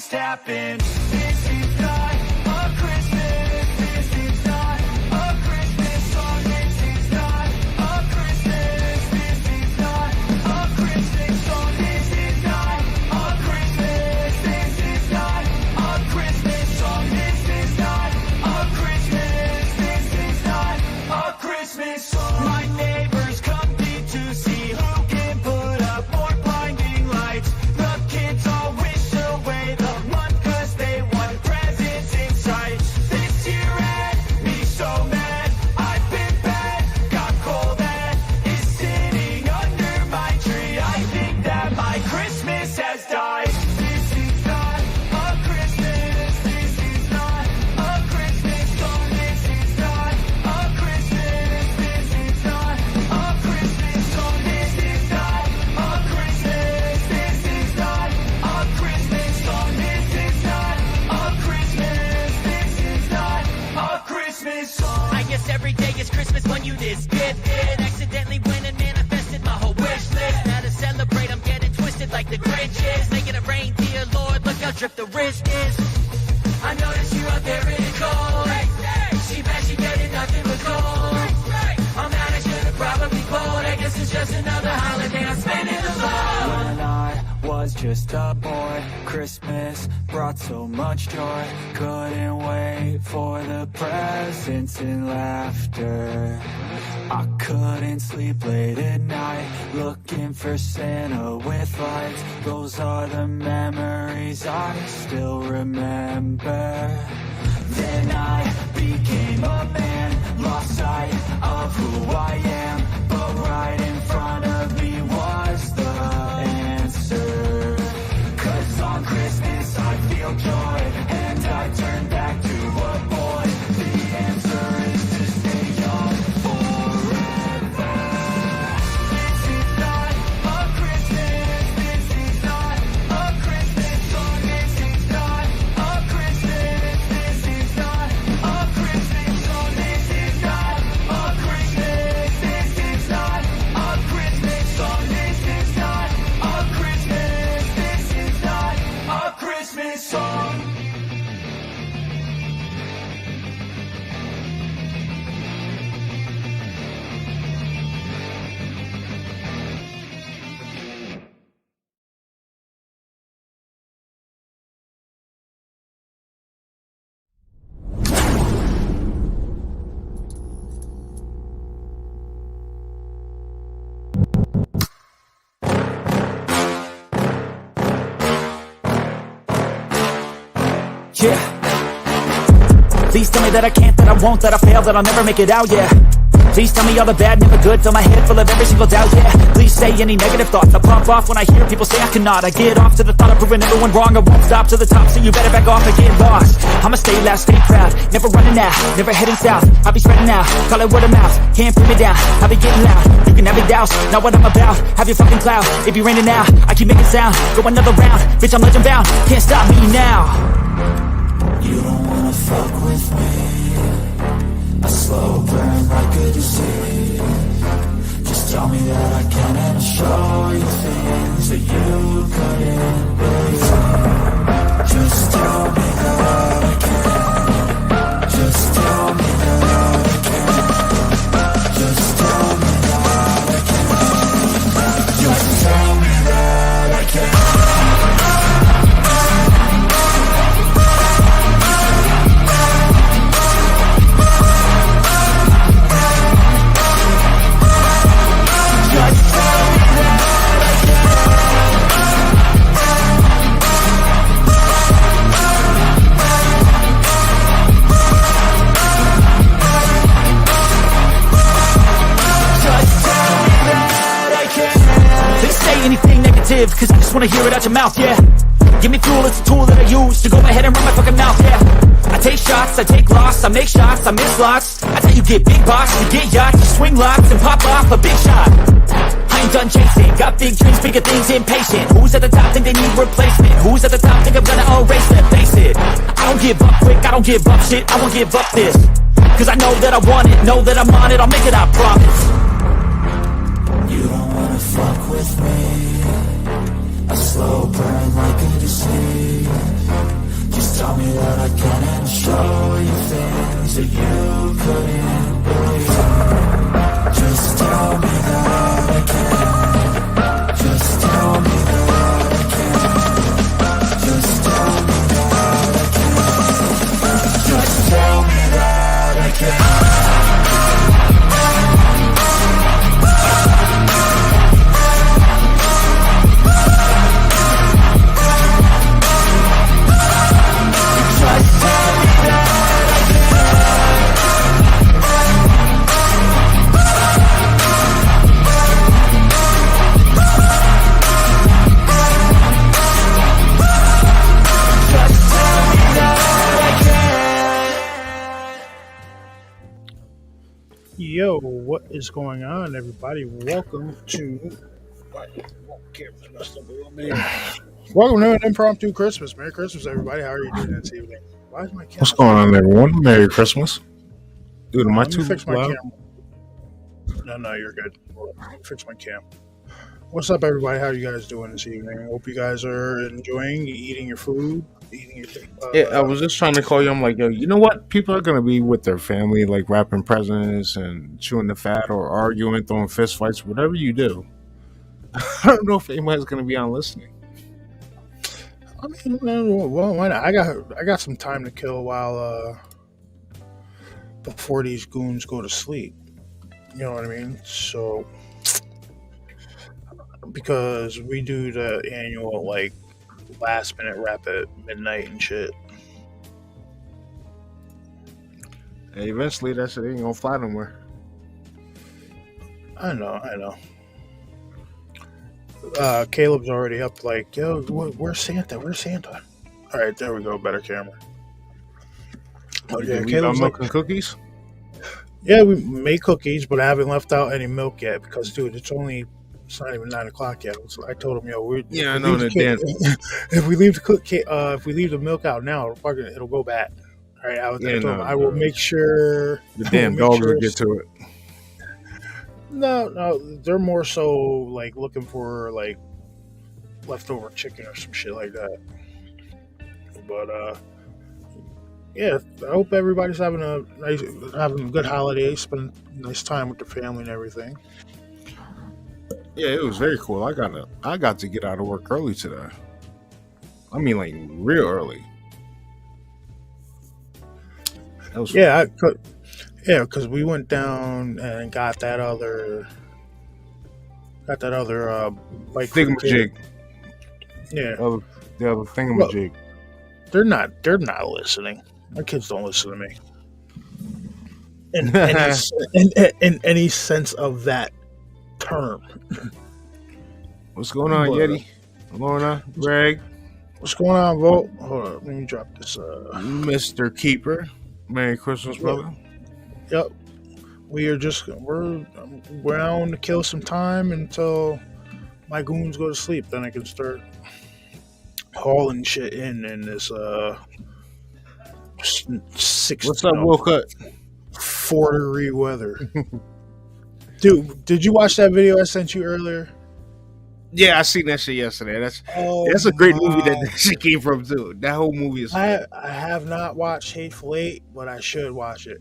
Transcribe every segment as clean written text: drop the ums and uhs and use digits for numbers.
just happened. This is not a Christmas. This is not a Christmas song. This is not a Christmas. This is not a Christmas song. This is not a Christmas. This is not a Christmas song. This is not a Christmas. This is not a Christmas song. My neighbors compete to see who can put up more blinding lights. The kids all wish away the month 'cause they want presents in sight. This year had me so mad. I've been bad, got coal that is sitting under my tree. I think that my Christmas has died. This is not a Christmas. This is not a Christmas song. This is not a Christmas. This is not a Christmas song. This is not a Christmas. This is not a Christmas song. This is not a Christmas. This is not a Christmas song. I guess every day is Christmas when you this gifted. Accidentally went and manifested my whole wish list. Now to celebrate, I'm getting twisted like the Grinch is. Making a reindeer, Lord, look how drip the wrist is. I notice you out there in the cold. She bad, she getting nothing but gold. I'm mad, I should've probably bold. I guess it's just another holiday I'm spending alone. When I was just a boy, Christmas brought so much joy. Couldn't wait for the presents and laughter. I couldn't sleep late at night, looking for Santa with lights. Those are the memories I still remember. Then I became a man, lost sight of who I am. But right in front of me was the answer. 'Cause on Christmas I feel joy, and I turn back to a boy. The answer is to stay young forever. This is not a Christmas. This is not a Christmas song. This is not a Christmas. This is not a Christmas song. This is not a Christmas. This is not a Christmas song. This is not a Christmas. This is not a Christmas song. Yeah. Please tell me that I can't, that I won't, that I fail, that I'll never make it out, yeah. Please tell me all the bad, never good, fill my head full of every single doubt, yeah. Please say any negative thoughts, I pop off when I hear people say I cannot. I get off to the thought of proving everyone wrong, I won't stop to the top, so you better back off and get lost. I'ma stay loud, stay proud, never running out, never heading south. I'll be spreading out, call it word of mouth, can't put me down, I'll be getting loud. You can have your doubts, not what I'm about, have your fucking clout. It be raining now, I keep making sound, go another round, bitch I'm legend bound, can't stop me now. You don't wanna fuck with me. A slow burn like a disease. Just tell me that I can and I'll show you things that you couldn't believe. Just tell me that I can. Just tell me that I can. Just tell me that I can. Just tell me that I can. Anything negative, cause I just wanna hear it out your mouth, yeah. Give me fuel, it's a tool that I use to go ahead and run my fucking mouth, yeah. I take shots, I take loss, I make shots, I miss lots. That's how you get big box, you get yachts, you swing lots and pop off a big shot. I ain't done chasing, got big dreams, bigger things, impatient. Who's at the top think they need replacement? Who's at the top think I'm gonna erase them? Face it, I don't give up quick, I don't give up shit, I won't give up this. Cause I know that I want it, know that I'm on it, I'll make it, I promise. You don't wanna fuck with me. A slow burn like a disease. is going on, everybody? Welcome to. Camera's messed up a little bit. Welcome to an impromptu Christmas. Merry Christmas, everybody. How are you doing this evening? Why is my camera? What's going on, everyone? Merry Christmas. Dude, am I Let me too fix my loud? camera. No, you're good. Let me fix my cam. What's up, everybody? How are you guys doing this evening? Hope you guys are enjoying eating your food, eating your. Yeah, I was just trying to call you. I'm like, yo, you know what? People are gonna be with their family, like wrapping presents and chewing the fat, or arguing, throwing fist fights, whatever you do. I don't know if anybody's gonna be on listening. I mean, well, why not? I got some time to kill while before these goons go to sleep. You know what I mean? So, because we do the annual like last minute wrap at midnight and shit. And eventually, that shit ain't gonna fly nowhere. I know. Caleb's already up. Like, yo, where's Santa? Where's Santa? All right, there we go. Better camera. Oh yeah, Caleb's milk like, and cookies. yeah, we made cookies, but I haven't left out any milk yet because, dude, it's not even 9 o'clock yet. So I told him, yo, Yeah, I know that. if we leave the milk out now, it'll go bad. All right, I will make sure The damn dogs will get to it. No, they're more so like looking for like leftover chicken or some shit like that. But yeah, I hope everybody's having a good holiday, spending a nice time with their family and everything. Yeah, it was very cool. I got to get out of work early today. I mean, like real early. That was fun. Because we went down and got that other bike Thingamajig. Yeah, The other thingamajig. they're not listening. My kids don't listen to me. In any sense of that term. What's going on, Yeti? Lorna, Greg, What's going on, Volt? Hold on, let me drop this. Mr. Keeper. Merry Christmas, brother. Yep. We're down to kill some time until my goons go to sleep. Then I can start hauling shit in this 6. What's up, Will Cut? 4-degree weather. Dude, did you watch that video I sent you earlier? Yeah, I seen that shit yesterday. That's a great movie that shit came from too. That whole movie is. I have not watched Hateful Eight, but I should watch it.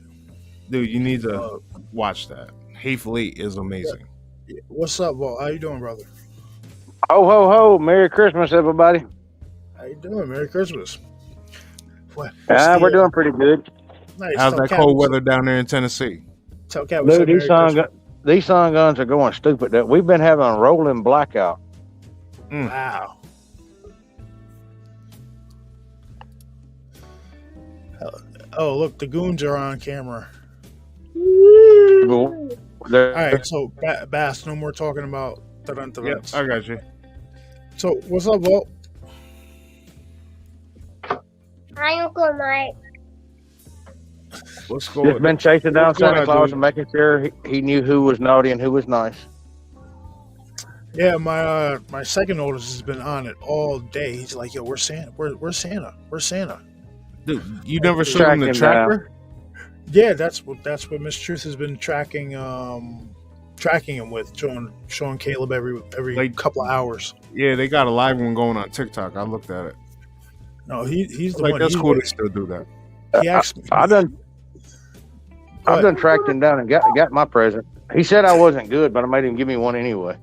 Dude, you need to watch that. Hateful Eight is amazing. What's up, Walt? How you doing, brother? Ho, ho, ho. Merry Christmas, everybody. How you doing? Merry Christmas. We're doing pretty good. Nice. How's Tell that Cat cold what's weather down there in Tennessee? Tell Cat what's Dude, up, Merry Christmas. these sun guns are going stupid. We've been having a rolling blackout. Wow. Oh, look, the goons are on camera. All right, so Bass, no more talking about Yep, events. I got you. So, what's up, Walt? Hi, Uncle Mike. What's going Just been chasing down what's going Santa on, Claus dude? and making sure he knew who was naughty and who was nice. Yeah, my second oldest has been on it all day. He's like, yo, where's Santa? Where's Santa? Where's Santa? Dude, you never showed him the tracker? Yeah, that's what Miss Truth has been tracking him with, showing Caleb every Like- couple of hours. Yeah, they got a live one going on TikTok. I looked at it. No, he's the Like, one. that's He's cool the- to still do that. He asked me. I've done tracked him down and got my present. He said I wasn't good, but I made him give me one anyway.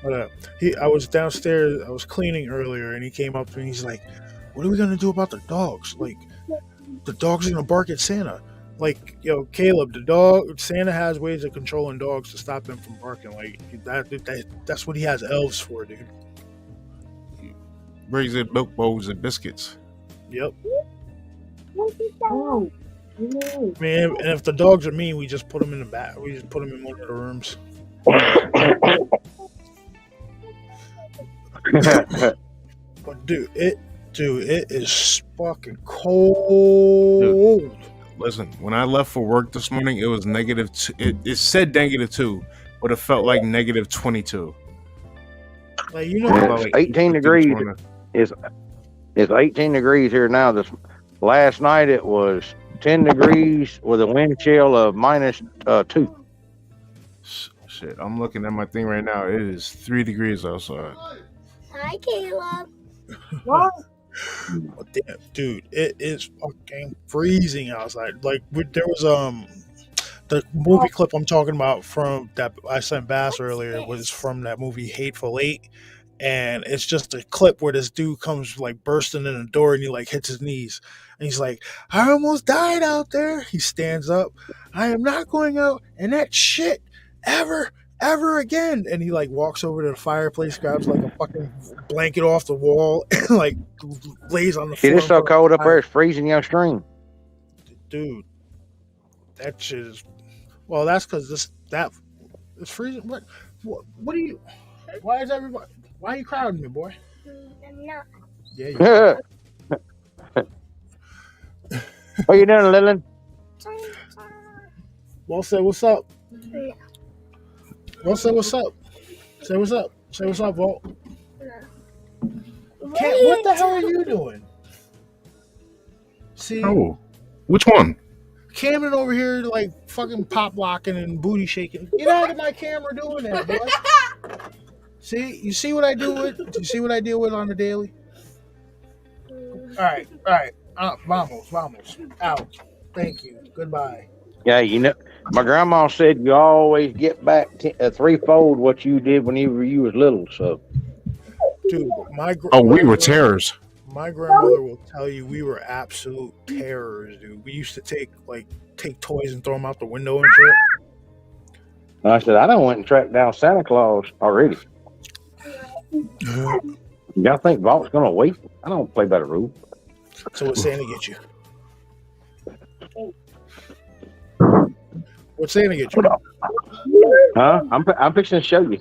I was downstairs. I was cleaning earlier, and he came up to me. He's like, "What are we gonna do about the dogs? Like, the dogs are gonna bark at Santa. Like, yo, Caleb, Santa has ways of controlling dogs to stop them from barking. Like that's what he has elves for, dude. Brings in milk bowls and biscuits. Yep. Man, and if the dogs are mean, we just put them in the back. We just put them in one of the rooms. But dude, it is fucking cold. Listen, when I left for work this morning, it was negative. It said -2, but it felt like -22. Like you know, About It's like 18 8:50 this degrees. morning. It's 18 degrees here now. This last night it was 10 degrees with a wind chill of -2. Shit, I'm looking at my thing right now. It is 3 degrees outside. Hi, Caleb. oh, damn, dude, it is fucking freezing outside. Like there was the movie clip I'm talking about from that I sent Bass earlier was from that movie Hateful Eight, and it's just a clip where this dude comes like bursting in the door and he like hits his knees and he's like, "I almost died out there." He stands up, "I am not going out and that shit ever again." And he like walks over to the fireplace, grabs like a fucking blanket off the wall, and like lays on the floor. It is in so front of cold the up there, fire. it's freezing your stream. Dude, that shit is. Well, that's because that it's freezing. What do you? Why is everybody? Why are you crowding me, boy? I'm not. Yeah, you. What you doing, Lillian? Well, say what's up. Well, say what's up. Say what's up. Say what's up, Walt. What the hell are you doing? See, Oh, which one? Camden over here like fucking pop locking and booty shaking. Get out of my camera doing that, boy. See, you see what I do with? You see what I deal with on the daily? All right. Vamos. Out. Thank you. Goodbye. Yeah, you know, my grandma said you always get back threefold what you did when you was little. So, Dude, We were terrors. My grandmother will tell you we were absolute terrors, dude. We used to take toys and throw them out the window and shit. and I said I done went and tracked down Santa Claus already. Y'all think Vault's gonna wait? I don't play by the rules. So what Santa get you? What Santa get you? Huh? I'm fixing to show you.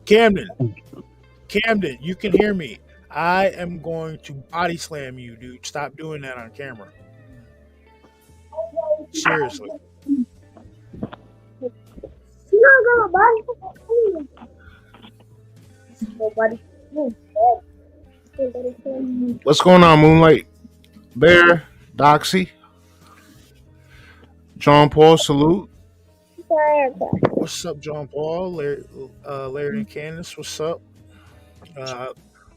Camden, you can hear me. I am going to body slam you, dude. Stop doing that on camera. Seriously. What's going on, Moonlight? Bear, Doxy, John Paul, salute. What's up, John Paul? Larry and Candace, what's up?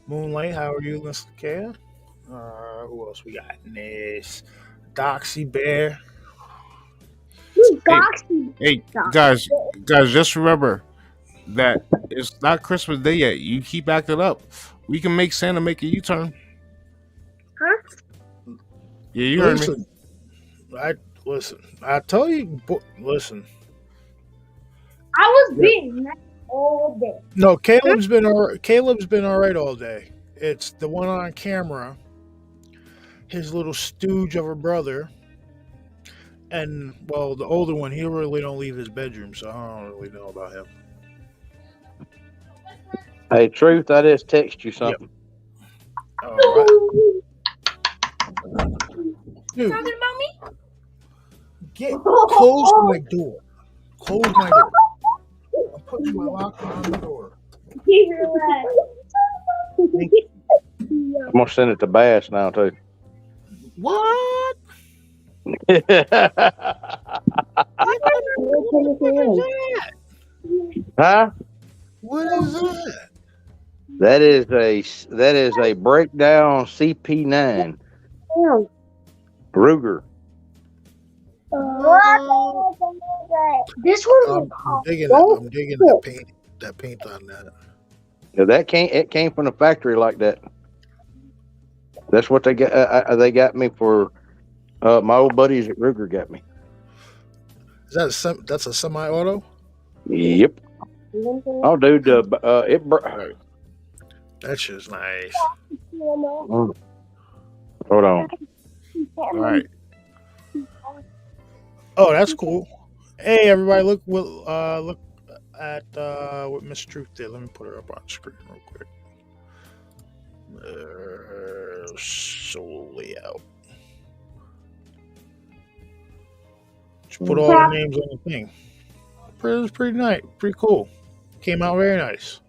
Moonlight, how are you, Mr. Care? Who else we got in this? Doxy Bear. Hey, guys, just remember that it's not Christmas Day yet. You keep acting up. We can make Santa make a U-turn. Huh? Yeah, you heard me. Listen. I tell you, listen. I was being nice all day. No, Caleb's been all right all day. It's the one on camera, his little stooge of a brother, and well, the older one. He really don't leave his bedroom, so I don't really know about him. Hey, Truth, I just text you something. All right. Dude, Talking about me? close my door. Close my door. I'm putting my lock on the door. I'm gonna send it to Bass now too. What? Huh? What is that? That is a breakdown CP9 Ruger. This one I'm was digging that paint on that. Yeah, it came from the factory like that. That's what they got. They got me for my old buddies at Ruger got me. Is that that's a semi-auto? Yep. Oh, dude, That shit's nice. Hold on. All right. Oh, that's cool. Hey, everybody, look at what Miss Truth did. Let me put her up on the screen real quick. Solely out. Put all the names on the thing. It was pretty nice, pretty cool. Came out very nice.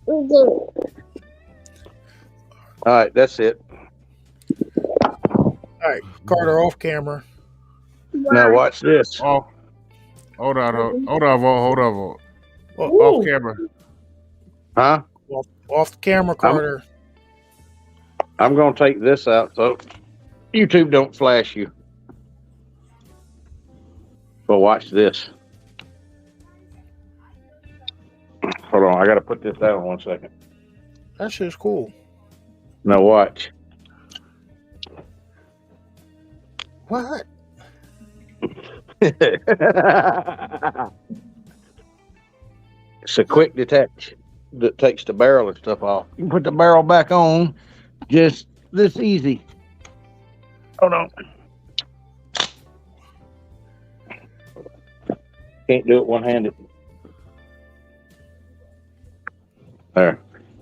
All right, that's it. All right, Carter, off camera. Now watch this. Oh, hold on. Oh, Off camera. Huh? off the camera, Carter. I'm gonna take this out so YouTube don't flash you. But watch this. Hold on, I gotta put this down 1 second. That shit's cool. Now watch. What? It's a quick detach that takes the barrel and stuff off. You can put the barrel back on just this easy. Hold on. Can't do it one-handed. There.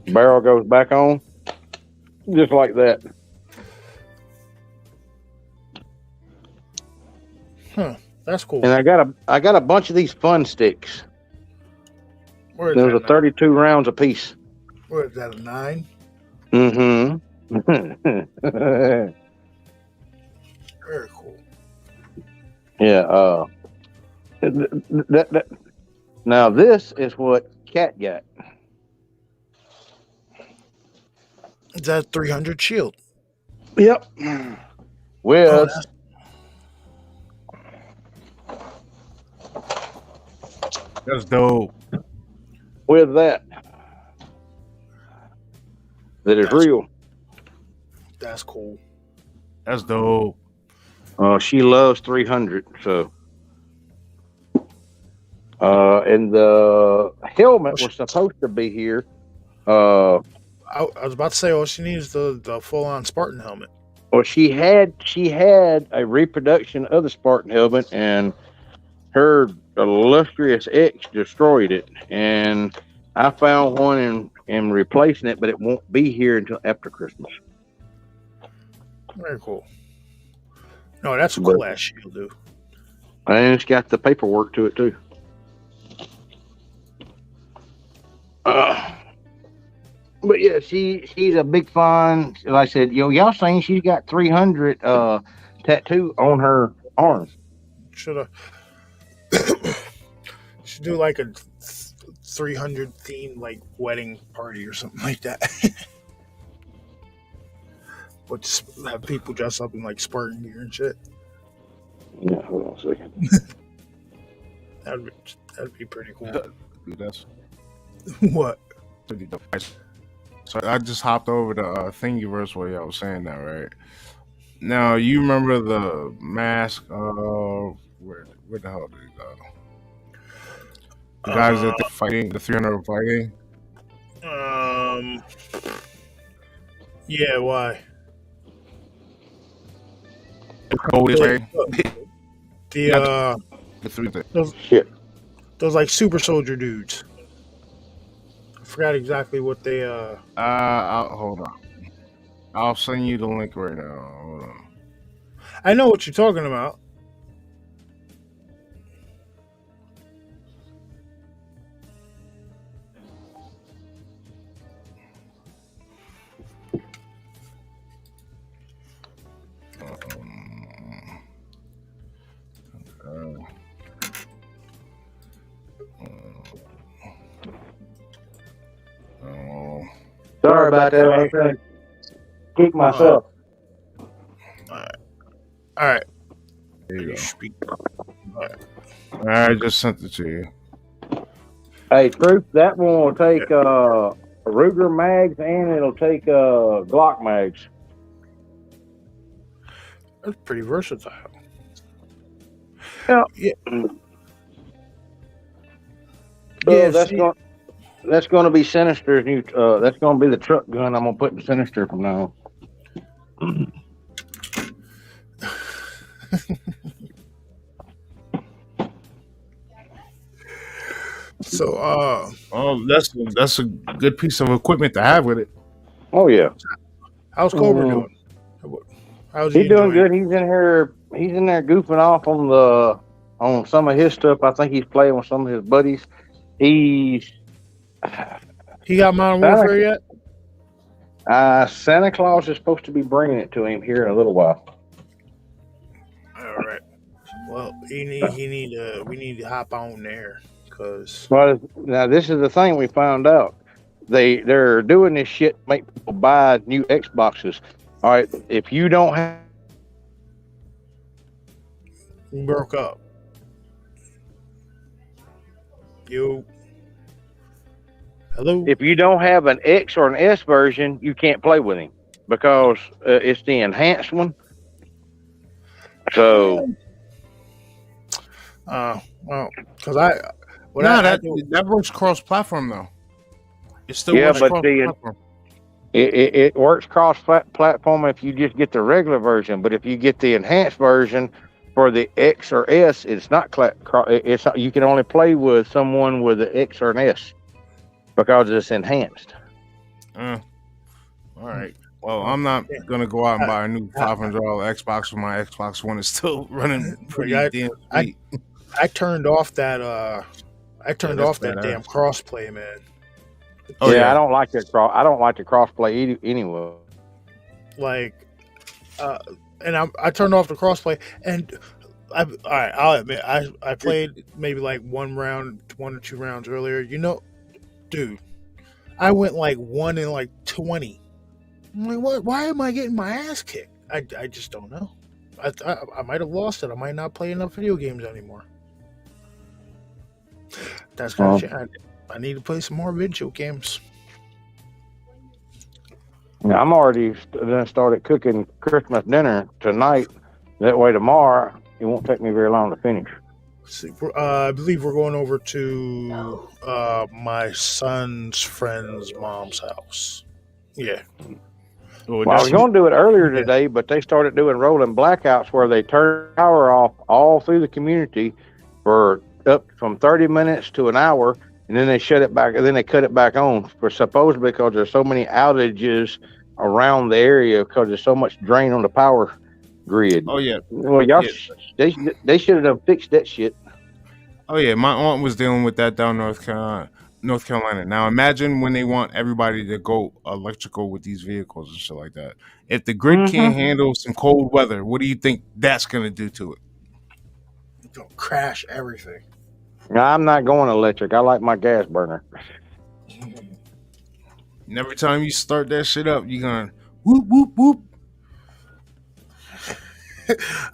Barrel goes back on just like that. Huh. That's cool. And I got a bunch of these fun sticks. Where is There's a that? 32 rounds a piece. Where is that? A 9? Mm-hmm. Very cool. Yeah. Now this is what Cat got. Is that 300 shield? Yep. With Oh, that's- That's dope. with that is real. That's cool. That's dope. She loves 300. So, and the helmet was supposed to be here. I was about to say, all she needs is the full-on Spartan helmet. Well, she had a reproduction of the Spartan helmet, and her illustrious ex destroyed it. And I found one and replacing it, but it won't be here until after Christmas. Very cool. No, that's a cool ass shield, dude. And it's got the paperwork to it too. But yeah, she's a big fan. Like I said, y'all saying she's got 300 tattoo on her arms. Should have. Should do like a 300 theme like wedding party or something like that. But just have people dress up in like Spartan gear and shit. Yeah, hold on a second. That'd be pretty cool. Dude, that's What? pretty dope. So I just hopped over to Thingiverse while y'all was saying that, right? Now you remember the mask? Where the hell did it go? The guys that they're fighting, the 300 fighting. Yeah. Why? The three things. Shit. Those like super soldier dudes. I forgot exactly what they Hold on. I'll send you the link right now. Hold on. I know what you're talking about. Sorry about that. I was trying to kick myself. All right. There you go. Speak. I just sent it to you. Hey, Truth, that one will take Ruger mags and it'll take Glock mags. That's pretty versatile. Yeah. Yeah. So that's going to be Sinister's new. That's going to be the truck gun I'm going to put in Sinister from now on. So, Oh, that's a good piece of equipment to have with it. Oh yeah, how's Cobra doing? How's he's doing good. He's in here he's in there goofing off on some of his stuff. I think he's playing with some of his buddies. He's He got Modern Warfare yet? Santa Claus is supposed to be bringing it to him here in a little while. All right. Well, we need to hop on there because Well, now this is the thing we found out. They're doing this shit to make people buy new Xboxes. All right, if you don't have we broke up. You. Hello. if you don't have an X or an S version, you can't play with him because it's the enhanced one. So, Well, because that works cross-platform though. It still Yeah, works but cross-platform. it works cross-platform if you just get the regular version. But if you get the enhanced version for the X or S, it's not. It's not, you can only play with someone with the X or an S because it's enhanced. All right. Well, I'm not gonna go out and buy a new $500 Xbox when my Xbox One is still running pretty damn sweet. I turned off that that's badass. damn crossplay, man. Oh, I don't like that. I don't like the crossplay anyway. Like, and I turned off the crossplay, and all right, I'll admit I played maybe like 1 or 2 rounds earlier. You know, dude, I went like 1 in like 20. I'm like, what? Why am I getting my ass kicked? I just don't know. I might have lost it. I might not play enough video games anymore. That's gonna change. I need to play some more video games. Now, I'm already started cooking Christmas dinner tonight. That way, tomorrow it won't take me very long to finish. See, I believe we're going over to my son's friend's mom's house. Yeah. Oh, Well, I was going to do it earlier today, but they started doing rolling blackouts where they turn power off all through the community for up from 30 minutes to an hour, and then they shut it back, and then they cut it back on for supposedly because there's so many outages around the area because there's so much drain on the power grid. Oh yeah. Well, y'all, they should have fixed that shit. Oh yeah. My aunt was dealing with that down North Carolina. Now imagine when they want everybody to go electrical with these vehicles and shit like that. If the grid can't handle some cold weather, what do you think that's gonna do to it? It's gonna crash everything. I'm not going electric. I like my gas burner. And every time you start that shit up, you're gonna whoop whoop whoop.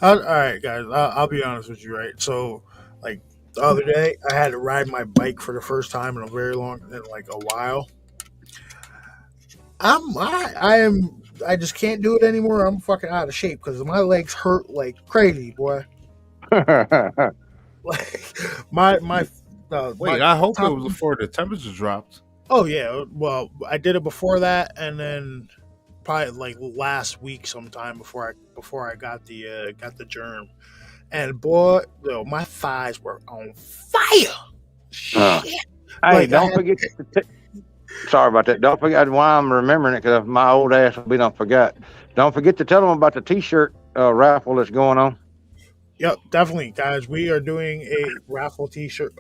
All right, guys. I'll be honest with you, right? So, like the other day, I had to ride my bike for the first time in a while. I just can't do it anymore. I'm fucking out of shape because my legs hurt like crazy, boy. Like my Wait, I hope it was before the temperature dropped. Oh yeah, well I did it before that, and then probably like last week sometime before I got the germ, and boy, my thighs were on fire. Shit. Hey, don't forget. Sorry about that. Don't forget why I'm remembering it because my old ass will be don't forget. Don't forget to tell them about the T-shirt raffle that's going on. Yep, definitely, guys. We are doing a raffle T-shirt,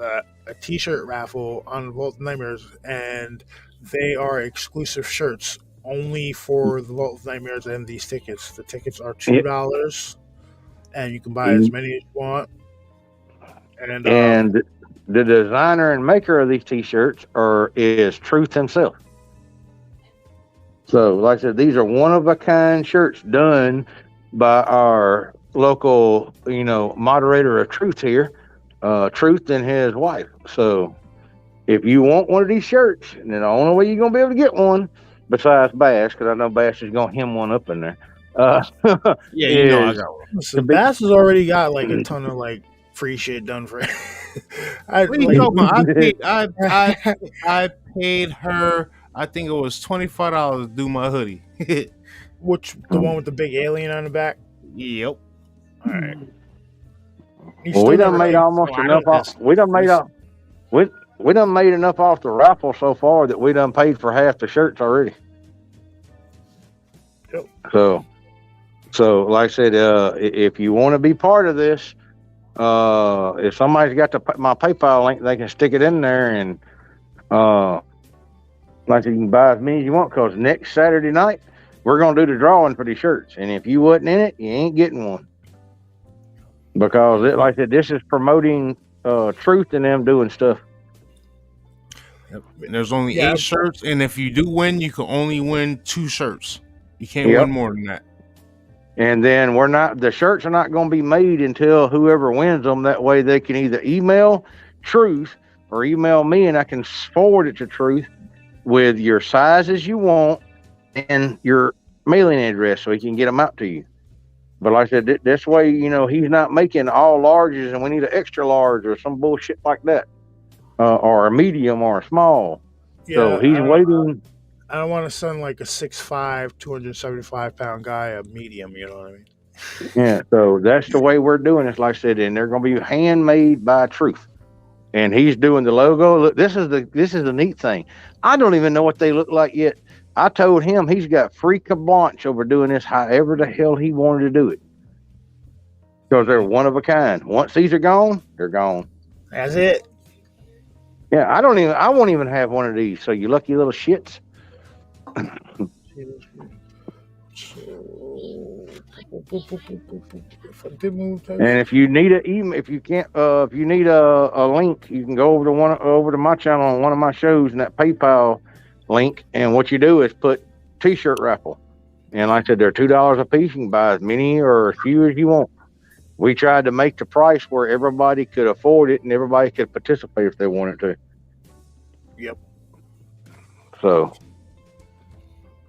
a T-shirt raffle on Vault of Nightmares, and they are exclusive shirts only for the Vault of Nightmares and these tickets. The tickets are $2, and you can buy as many as you want. And the designer and maker of these T-shirts is Truth himself. So, like I said, these are one-of-a-kind shirts done by our local, moderator of Truth here, Truth and his wife. So, if you want one of these shirts, then the only way you're going to be able to get one, besides Bass, because I know Bass is going to hem one up in there. Yeah, I got one. Listen, Bass has already got like a ton of like free shit done for him. What are you talking about? I paid her. I think it was $25 to do my hoodie. Which the one with the big alien on the back? Yep. All right. Well, we done made almost enough. We done made enough off the raffle so far that we done paid for half the shirts already. Yep. So So, like I said, if you want to be part of this, if somebody's got my PayPal link, they can stick it in there, and like you can buy as many as you want. Because next Saturday night, we're gonna do the drawing for the shirts, and if you wasn't in it, you ain't getting one. Because, like I said, this is promoting truth and them doing stuff. Yep. And there's only 8 shirts, and if you do win, you can only win 2 shirts. You can't win more than that. And then the shirts are not going to be made until whoever wins them. That way they can either email Truth or email me, and I can forward it to Truth with your sizes you want and your mailing address so he can get them out to you. But like I said, this way, he's not making all larges and we need an extra large or some bullshit like that, or a medium or a small. Yeah, so he's waiting. I don't want to send like a 6'5", 275-pound guy a medium. You know what I mean? Yeah. So that's the way we're doing it. Like I said, and they're going to be handmade by Truth, and he's doing the logo. Look, this is the neat thing. I don't even know what they look like yet. I told him he's got free carte blanche over doing this however the hell he wanted to do it. Because they're one of a kind. Once these are gone, they're gone. That's it. Yeah, I won't even have one of these. So you lucky little shits. And if you need if you need a link, you can go over to my channel on one of my shows and that PayPal link, and what you do is put t-shirt raffle, and like I said, they're $2 a piece. You can buy as many or as few as you want. We tried to make the price where everybody could afford it and everybody could participate if they wanted to. Yep. So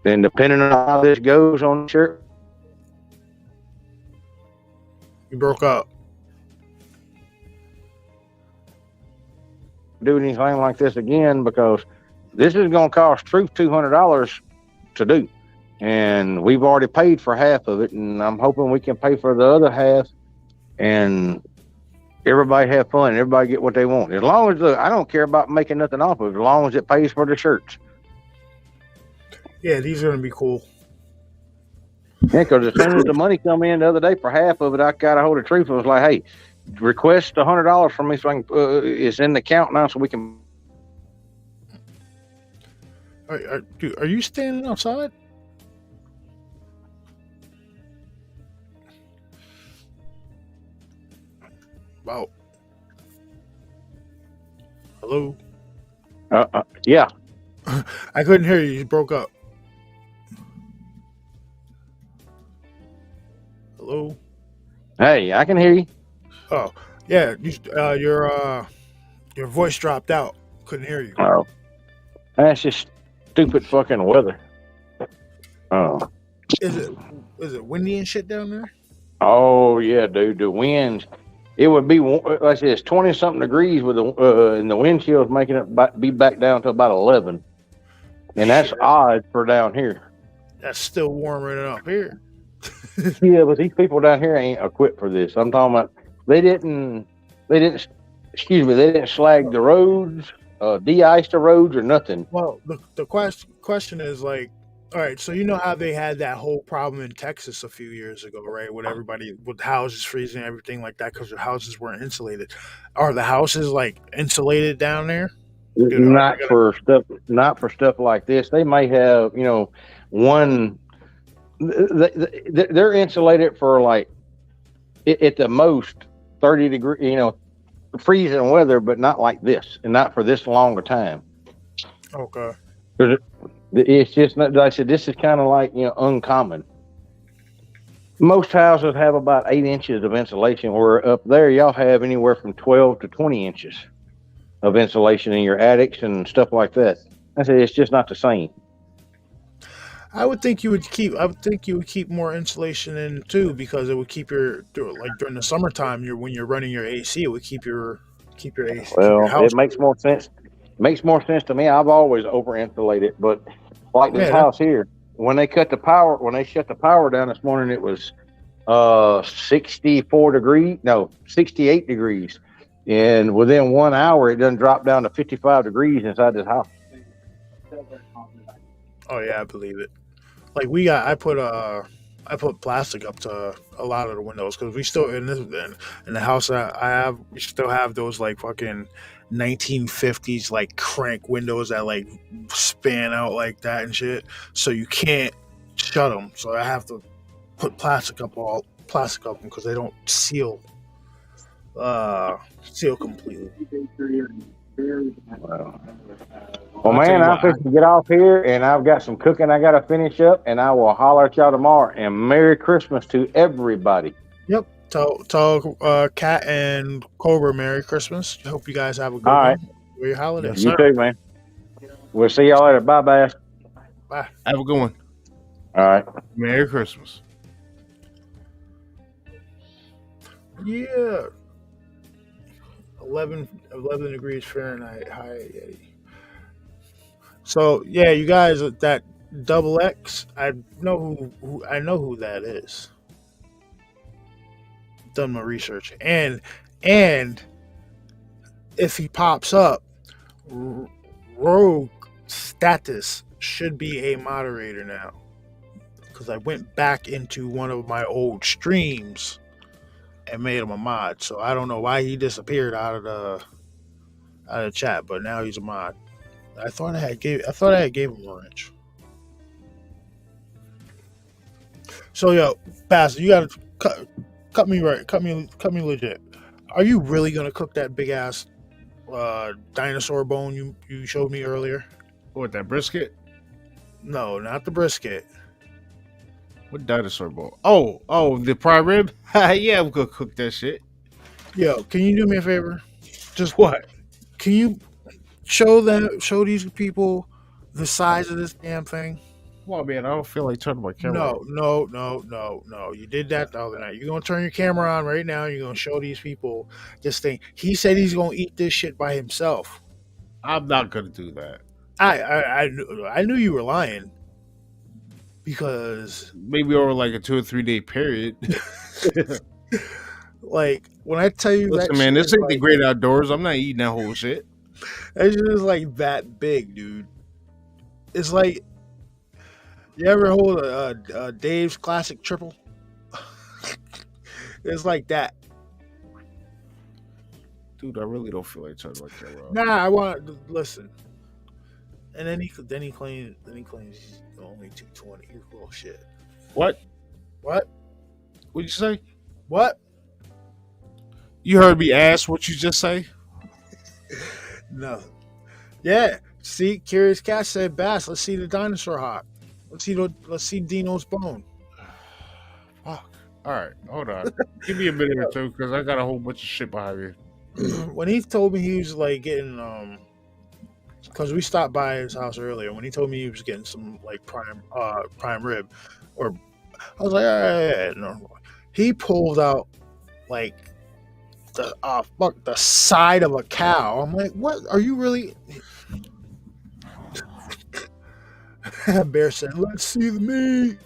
then, depending on how this goes on the shirt, you broke up. Do anything like this again, because this is going to cost Truth $200 to do, and we've already paid for half of it, and I'm hoping we can pay for the other half, and everybody have fun, and everybody get what they want. As long as I don't care about making nothing off of it, as long as it pays for the shirts. Yeah, these are going to be cool. Yeah, because as soon as the money come in the other day for half of it, I got a hold of Truth and was like, "Hey, request $100 from me so I can. It's in the account now, so we can." Are you standing outside? Wow. Hello? Yeah. I couldn't hear you. You broke up. Hello? Hey, I can hear you. Oh, yeah. Your voice dropped out. Couldn't hear you. Oh. That's just stupid fucking weather. Oh. Is it windy and shit down there? Oh, yeah, dude. The winds. It would be, like I said, it's 20-something degrees with and the wind chill's making it be back down to about 11. And that's odd for down here. That's still warmer than up here. Yeah, but these people down here ain't equipped for this. I'm talking about they didn't slag the roads, de-ice the roads or nothing. Well, the question is like, all right, so you know how they had that whole problem in Texas a few years ago, right? With houses freezing and everything like that because their houses weren't insulated. Are the houses like insulated down there? Not for stuff like this. They may have, one. They're insulated for like at the most 30 degree, freezing weather, but not like this, and not for this long a time. Okay. It's just not, like I said, this is kind of like, uncommon. Most houses have about 8 inches of insulation, where up there y'all have anywhere from 12 to 20 inches of insulation in your attics and stuff like that. I said it's just not the same. I would think you would keep more insulation in too, because it would keep during the summertime, when you're running your AC, it would keep your AC. Well, it makes more sense. Makes more sense to me. I've always over insulated, but like this house here, when they shut the power down this morning, it was 68 degrees, and within 1 hour, it doesn't drop down to 55 degrees inside this house. Oh yeah, I believe it. Like I put I put plastic up to a lot of the windows because we still in the house that I have, we still have those like fucking 1950s like crank windows that like span out like that and shit. So you can't shut them. So I have to put plastic up them because they don't seal completely. Well, I'll tell man, you I'm what. fixing to get off here, and I've got some cooking I got to finish up, and I will holler at y'all tomorrow. And Merry Christmas to everybody. Yep. Tell Cat and Cobra Merry Christmas. Hope you guys have a good All right. one. Enjoy your holiday. Yes, You sir. too, man. We'll see y'all later. Bye, bye. Bye. Have a good one. All right. Merry Christmas. Yeah. 11 degrees Fahrenheit high. So yeah, you guys that double X, I know who that is. Done my research, and if he pops up, Rogue Status should be a moderator now because I went back into one of my old streams and made him a mod. So I don't know why he disappeared out of the chat, but now he's a mod. I thought I had gave him a wrench. So yo, Pastor, you gotta cut me legit. Are you really gonna cook that big ass dinosaur bone you showed me earlier? What, that brisket? No, not the brisket. What dinosaur ball? Oh, the prime rib? Yeah, I'm gonna cook that shit. Yo, can you do me a favor? Just What? can you show these people the size of this damn thing? Well, man, I don't feel like turning my camera on. No. You did that the other night. You're gonna turn your camera on right now. You're gonna show these people this thing. He said he's gonna eat this shit by himself. I'm not gonna do that. I knew you were lying because Maybe over like a 2 or 3 day period. like when I tell you Listen, that man, shit this is ain't the like, great outdoors. I'm not eating that whole shit. that shit is like that big, dude. It's like you ever hold a Dave's classic triple? It's like that. Dude, I really don't feel like turning my camera on. Nah, I want to listen. And then he claims he's only 220. You're bullshit. What? What? What'd you say? What? You heard me ask what you just say? No. Yeah. See, Curious Cat said, "Bass, let's see the dinosaur hawk. Let's see Dino's bone." Fuck. All right, hold on. Give me a minute or two because I got a whole bunch of shit behind me. When he told me he was like getting because we stopped by his house earlier. When he told me he was getting some like prime rib, or I was like, all right, no. He pulled out like the side of a cow. I'm like, what? Are you really? Bear said, "Let's see the meat."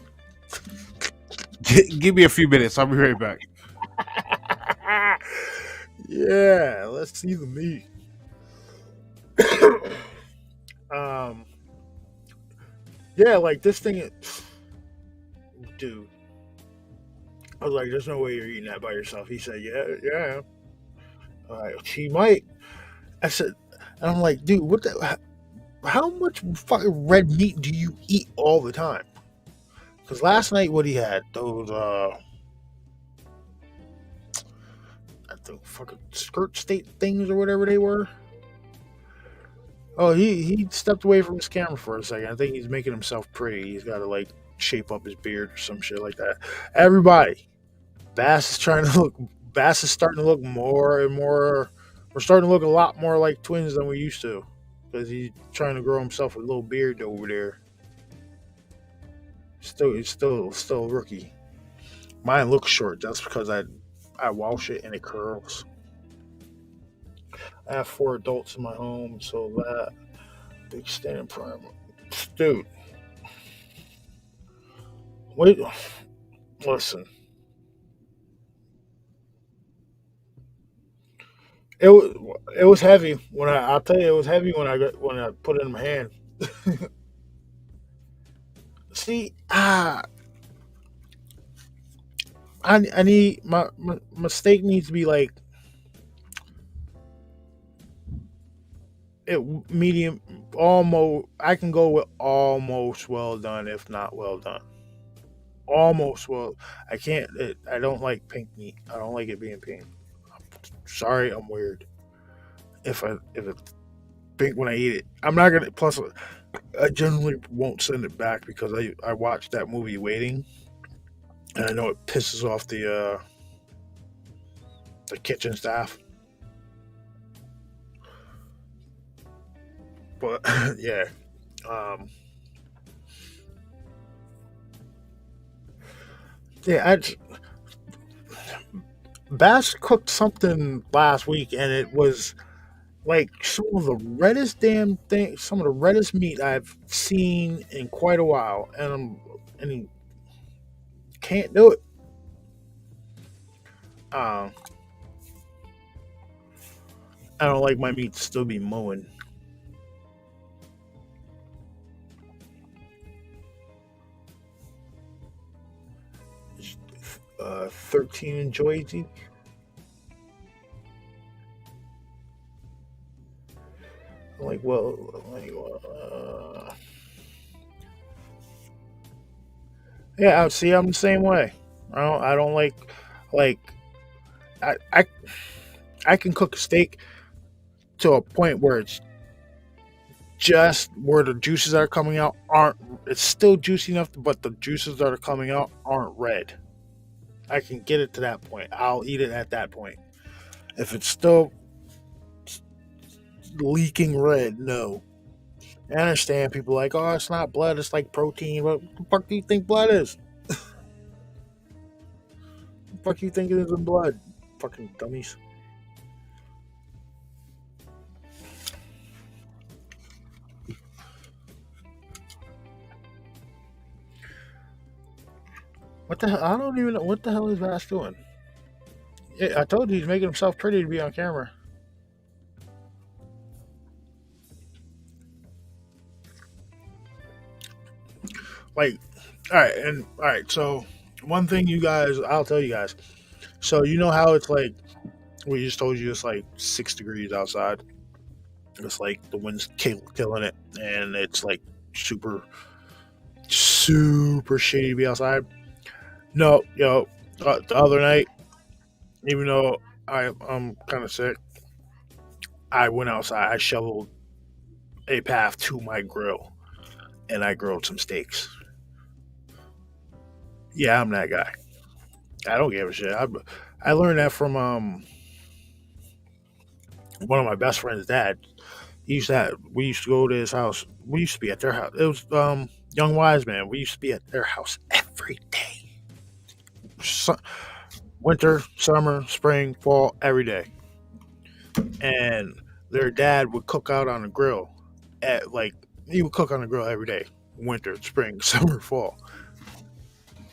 Give me a few minutes. I'll be right back. Yeah, let's see the meat. Yeah, like this thing, dude. I was like, "There's no way you're eating that by yourself." He said, "Yeah." All right, he might. I said, and I'm like, "Dude, what the? How much fucking red meat do you eat all the time?" Because last night, what he had those the fucking skirt state things or whatever they were. Oh, he stepped away from his camera for a second. I think he's making himself pretty. He's got to like shape up his beard or some shit like that. Everybody, Bass is starting to look more and more. We're starting to look a lot more like twins than we used to, because he's trying to grow himself a little beard over there. It's still a rookie. Mine looks short. That's because I wash it and it curls. I have 4 adults in my home, so that big standing primer. Dude, wait, listen. It was heavy when I'll tell you it was heavy when I put it in my hand. See, I need my steak needs to be like it medium, almost. I can go with almost well done, if not well done. Almost well. I can't. I don't like pink meat. I don't like it being pink. Sorry, I'm weird. If it's pink when I eat it, I'm not gonna. Plus, I generally won't send it back because I watched that movie Waiting, and I know it pisses off the kitchen staff. But yeah, um, yeah. Bass cooked something last week, and it was like some of the reddest damn thing, some of the reddest meat I've seen in quite a while, and he can't do it. Um, I don't like my meat to still be mowing. 13 in Joyzy. Like, well, yeah. I see. I'm the same way. I don't like. I, I I can cook a steak to a point where it's just where the juices that are coming out aren't. It's still juicy enough, but the juices that are coming out aren't red. I can get it to that point. I'll eat it at that point. If it's still leaking red, no. I understand people like, oh, it's not blood, it's like protein. What the fuck do you think blood is? What the fuck do you think it is in blood? Fucking dummies. What the hell? I don't even know. What the hell is Vass doing? Yeah, I told you he's making himself pretty to be on camera. Like, all right. So, one thing you guys, I'll tell you guys. So, you know how it's like, we just told you it's like 6 degrees outside. It's like the wind's killing it, and it's like super, super shady to be outside. No, the other night, even though I'm kind of sick, I went outside. I shoveled a path to my grill, and I grilled some steaks. Yeah, I'm that guy. I don't give a shit. I learned that from one of my best friend's dad. We used to go to his house. We used to be at their house. It was Young Wise Man. We used to be at their house every day. Winter, summer, spring, fall, every day. And their dad would cook out on the grill at like he would cook on the grill every day. Winter, spring, summer, fall.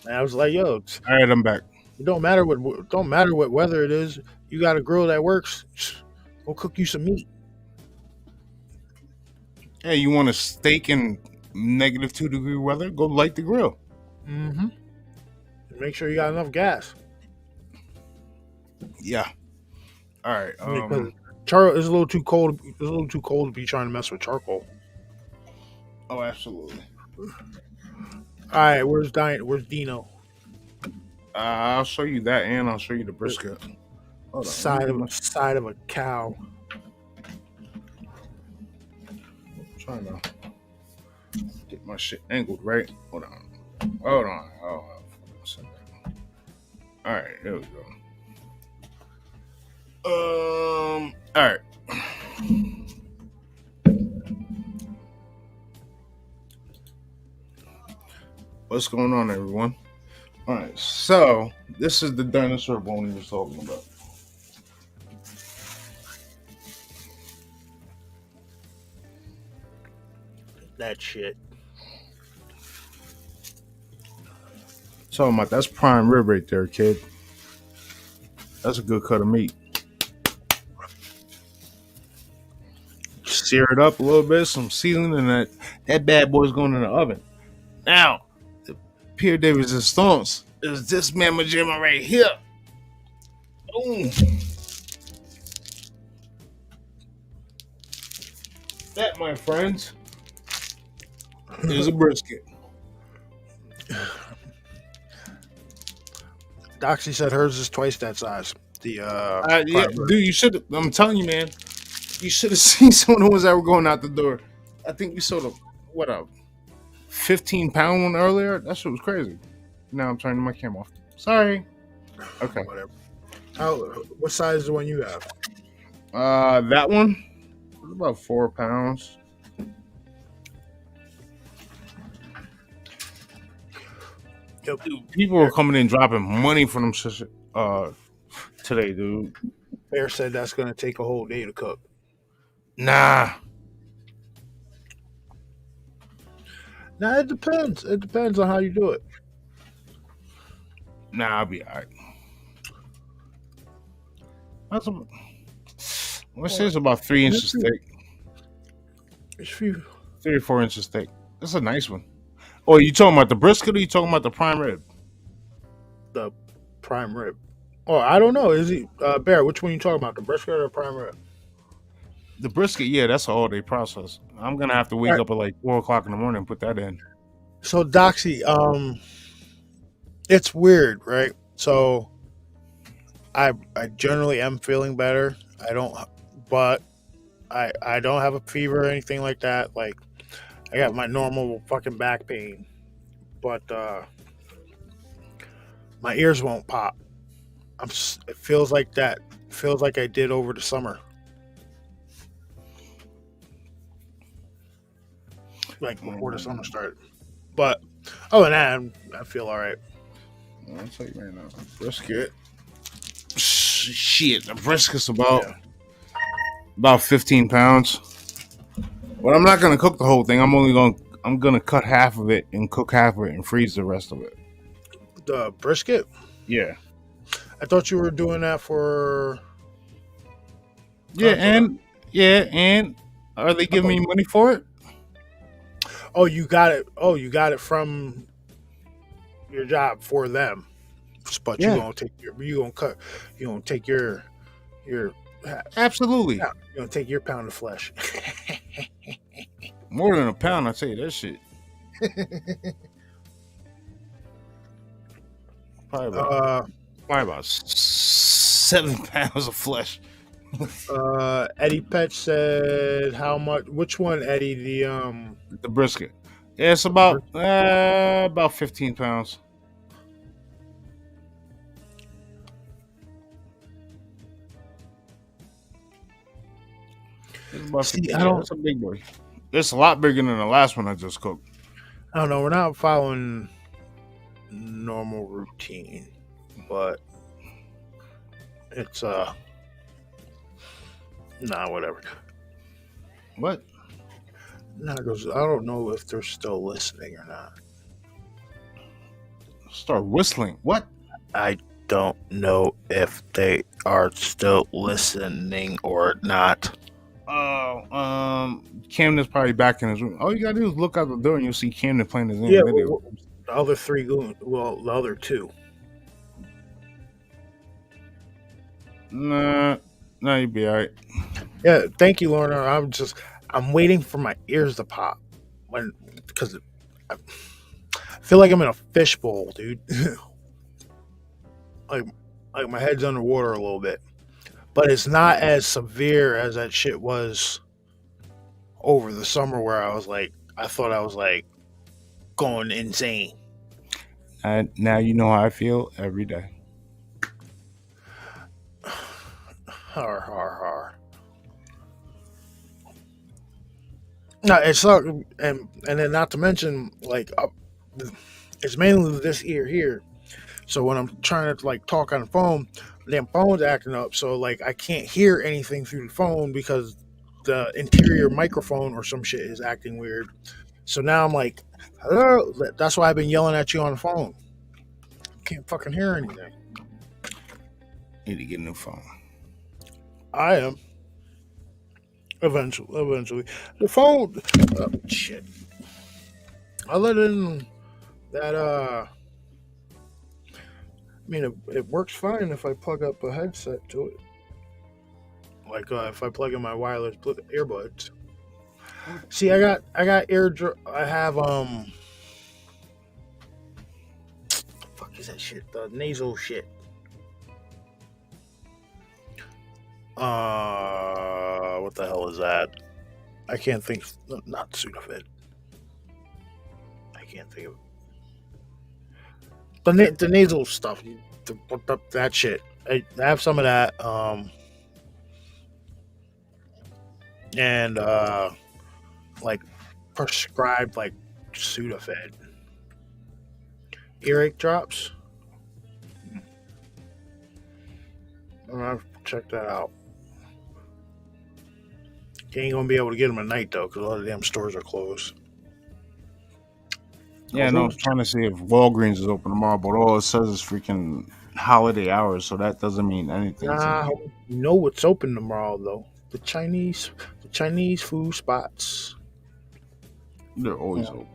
And I was like, yo, All right, I'm back. it don't matter what weather it is. You got a grill that works. Go cook you some meat. Hey, you want a steak in -2 degree weather? Go light the grill. Mm-hmm. Make sure you got enough gas. Yeah. All right. Because charcoal is a little too cold. It's a little too cold to be trying to mess with charcoal. Oh, absolutely. All right, where's Dino? I'll show you that, and I'll show you the brisket. Hold on. Side of a cow. I'm trying to get my shit angled right. Hold on. Hold on. All right, there we go. All right. What's going on, everyone? All right, so this is the dinosaur bone he was talking about. That shit. Talking about that's prime rib right there, kid. That's a good cut of meat. Sear it up a little bit, some seasoning, and that bad boy's going in the oven. Now, the Pierre de Resistance is this mamma jamma right here. Boom. That, my friends, is a brisket. Doxy said hers is twice that size. The Yeah, prime rib. dude, you should. I'm telling you, man, you should have seen some of the ones that were going out the door. I think we sold a 15-pound one earlier. That shit was crazy. Now I'm turning my camera off. Sorry. Okay. Whatever. What size is the one you have? That one was about 4 pounds. Yep. Dude, people were coming in dropping money for them today, dude. Bear said that's gonna take a whole day to cook. Nah. Now it depends. It depends on how you do it. Nah, I'll be alright. What's this? About 3 inches thick. It's few. 3 or 4 inches thick. That's a nice one. Oh, you talking about the brisket or you talking about the prime rib? The prime rib. Oh, I don't know. Is he Bear? Which one you talking about? The brisket or the prime rib? The brisket, yeah, that's an all-day process. I'm gonna have to wake up at like 4 o'clock in the morning and put that in. So Doxy, it's weird, right? So I generally am feeling better. I don't have a fever or anything like that. Like I got my normal fucking back pain, but my ears won't pop. It feels like that. Feels like I did over the summer. Like before the summer started. But other than that, I feel all right. I'll tell you right now, brisket. Shit, the brisket's about 15 pounds. But I'm not gonna cook the whole thing. I'm gonna cut half of it and cook half of it and freeze the rest of it. The brisket? Yeah. I thought you were doing that for. And are they giving me money for it? Oh, you got it. Oh, you got it from your job for them. But Yeah. you gonna take your Absolutely. you're gonna take your pound of flesh. More than a pound, I tell you that shit. Probably about 7 pounds of flesh. Eddie Petch said how much? Which one, Eddie? The brisket. Yeah, it's about 15 pounds. It's about 15, it's a big boy. It's a lot bigger than the last one I just cooked. I don't know. We're not following normal routine, but it's whatever. What? Nah, goes. I don't know if they're still listening or not. Start whistling. What? I don't know if they are still listening or not. Camden's probably back in his room. All you gotta do is look out the door and you'll see Camden playing his Yeah, video. the other three goons. Well, the other two. Nah, you'll be alright. Yeah, thank you, Lorna. I'm waiting for my ears to pop because I feel like I'm in a fishbowl, dude. like my head's underwater a little bit, but it's not as severe as that shit was over the summer where I thought I was like going insane. And now you know how I feel every day. Har har har. No, it's not, and then not to mention it's mainly this ear here. So when I'm trying to like talk on the phone, the damn phone's acting up. So like I can't hear anything through the phone because the interior microphone or some shit is acting weird. So now I'm like, hello. That's why I've been yelling at you on the phone. Can't fucking hear anything. Need to get a new phone. I am. Eventually. The phone. Oh, shit. Other than that, I mean, it works fine if I plug up a headset to it. Like if I plug in my wireless earbuds. See, I got I have fuck is that shit? The nasal shit. What the hell is that? I can't think. Not Sudafed. I can't think of the nasal stuff. That shit. I have some of that. And like prescribed like Sudafed earache drops. I'm gonna have to check that out. You ain't gonna be able to get them at night though, because a lot of damn stores are closed. Yeah, no, I was trying to see if Walgreens is open tomorrow, but all it says is freaking holiday hours, so that doesn't mean anything. Nah, you know what's open tomorrow though? The Chinese food spots. They're always open.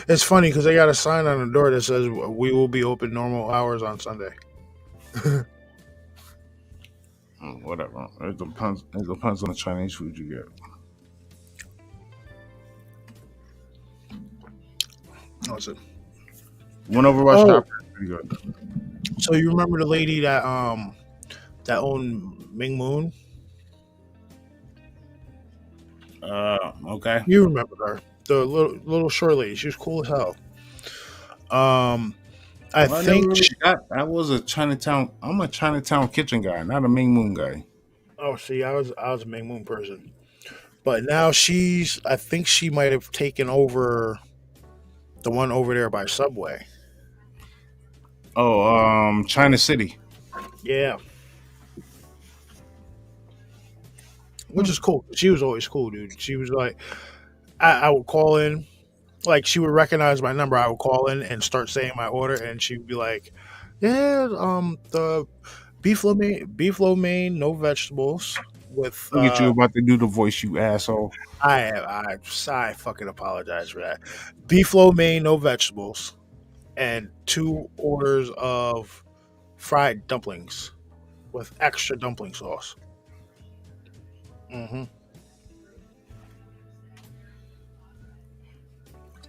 It's funny because they got a sign on the door that says we will be open normal hours on Sunday. Whatever. It depends. It depends on the Chinese food you get. Awesome. Went over Rush Shop. Pretty good. So you remember the lady that owned Ming Moon? Okay. You remember her, the little short lady. She was cool as hell. I think that was a Chinatown. I'm a Chinatown kitchen guy, not a Ming Moon guy. Oh, see, I was a Ming Moon person, but now I think she might have taken over the one over there by Subway. Oh, China City. Yeah, which is cool. She was always cool, dude. She was like, I would call in, like she would recognize my number. I would call in and start saying my order, and she'd be like, "Yeah, the beef lo mein, no vegetables with." Look at you about to do the voice, you asshole. I fucking apologize for that. Beef lo mein, no vegetables, and 2 orders of fried dumplings with extra dumpling sauce. Mm-hmm.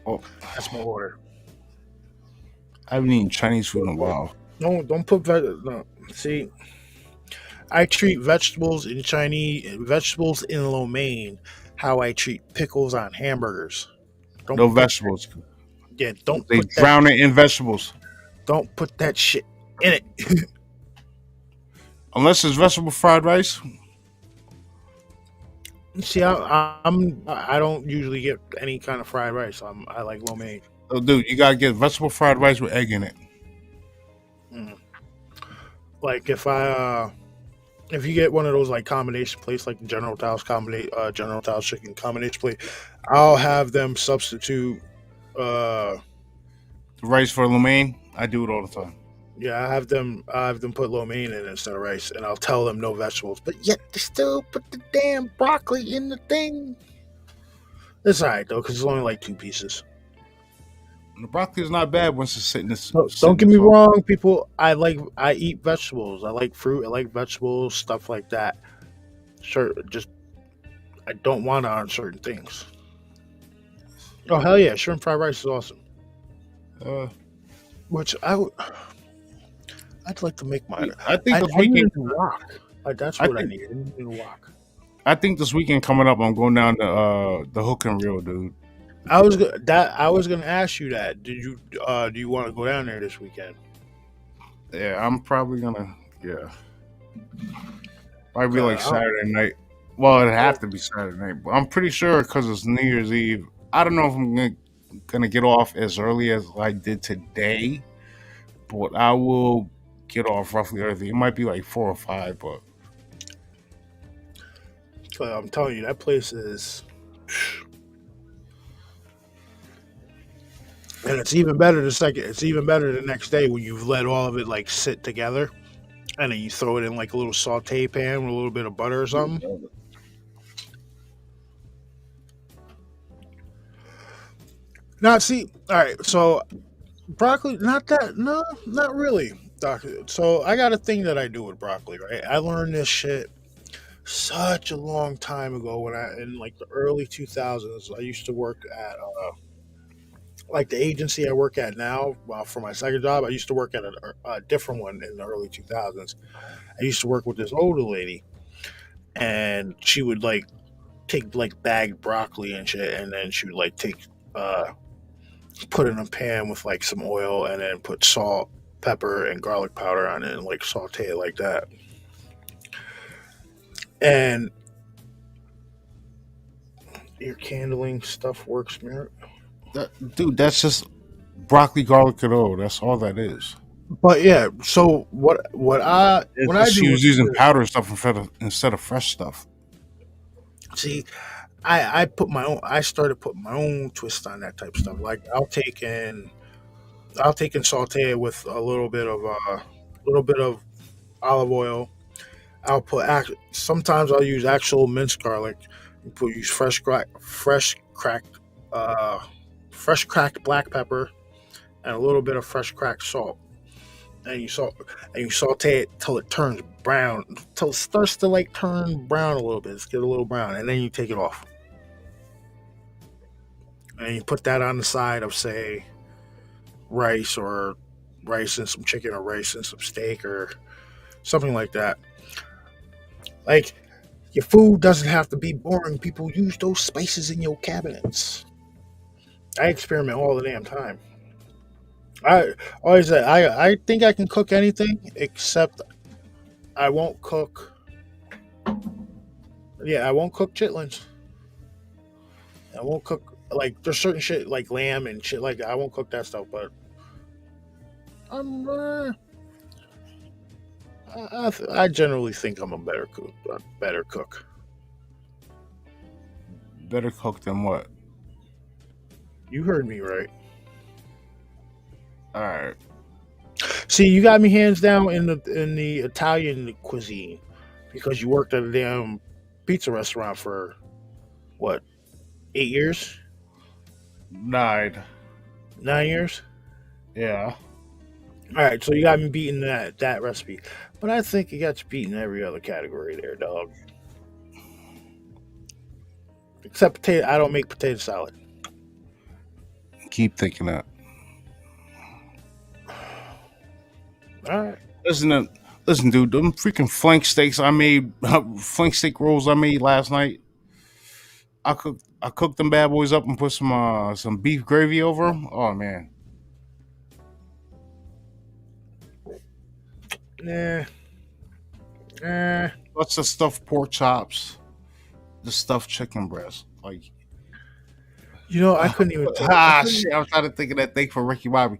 Oh, That's my order. I haven't eaten Chinese food in a while. No, don't put no. See, I treat vegetables in lo mein how I treat pickles on hamburgers. No vegetables. Yeah, They drown it in vegetables. Don't put that shit in it. Unless it's vegetable fried rice. See, I don't usually get any kind of fried rice. I like lo mein. Oh, dude, you gotta get vegetable fried rice with egg in it. Like if you get one of those like combination plates, like General Tao's chicken combination plate, I'll have them substitute. Rice for lo mein. I do it all the time. Yeah, I have them put lo mein in instead of rice, and I'll tell them no vegetables, but yet they still put the damn broccoli in the thing. It's alright though, because it's only like 2 pieces. The broccoli is not bad once it's sitting. Don't get me wrong, people. I eat vegetables. I like fruit. I like vegetables, stuff like that. Sure, just I don't want it on certain things. Oh hell yeah, shrimp fried rice is awesome. Which I'd like to make mine. I think this weekend. Wok. That's what I need. I need a wok. I think this weekend coming up, I'm going down to the Hook and Reel, dude. I was gonna ask you that. Do you want to go down there this weekend? Yeah, I'm probably gonna. Yeah, probably like Saturday night. Well, it'd have to be Saturday night, but I'm pretty sure because it's New Year's Eve. I don't know if I'm gonna get off as early as I did today, but I will get off roughly early. It might be like 4 or 5, but I'm telling you, that place is. And it's even better It's even better the next day when you've let all of it like sit together, and then you throw it in like a little saute pan with a little bit of butter or something. Now, see, all right. So Broccoli, not that. No, not really. Doc. So I got a thing that I do with broccoli, right? I learned this shit such a long time ago when I in like the early 2000s. I used to work at like the agency I work at now. For my second job, I used to work at a different one in the early 2000s. I used to work with this older lady, and she would like take like bagged broccoli and shit, and then she would like take put it in a pan with like some oil, and then put salt, pepper, and garlic powder on it, and like saute it like that. And your candling stuff works, Merritt. Dude, that's just broccoli, garlic, and oil. That's all that is. But yeah, so what It's I just do she was is using this. powder stuff instead of fresh stuff. See, I put my own. I started putting my own twist on that type of stuff. Like I'll take and saute it with a little bit of olive oil. Sometimes I'll use actual minced garlic. Use uh, fresh cracked black pepper and a little bit of fresh cracked salt. And you saute it till it turns brown, till it starts to like turn brown a little bit. It's get a little brown, and then you take it off, and you put that on the side of say rice or rice and some chicken or rice and some steak or something like that. Like your food doesn't have to be boring. People use those spices in your cabinets. I experiment all the damn time. I always say I think I can cook anything except I won't cook. Yeah, I won't cook chitlins. I won't cook like there's certain shit like lamb and shit like that. I won't cook that stuff, but I'm I generally think I'm a better cook. A better cook. Better cook than what? You heard me right. All right. See, you got me hands down in the Italian cuisine because you worked at a damn pizza restaurant for what 8 years, Nine. 9 years. Yeah. All right, so you got me beating that recipe, but I think you got you beating every other category there, dog. Except potato. I don't make potato salad. Keep thinking that. All right. Listen, listen, dude. Them freaking flank steaks I made, flank steak rolls I made last night. I cooked them bad boys up and put some beef gravy over them. Oh man, Nah. Nah. what's the stuffed pork chops, the stuffed chicken breast? Like, I couldn't even tell. I couldn't. shit. I was trying to think of that thing for Ricky Bobby.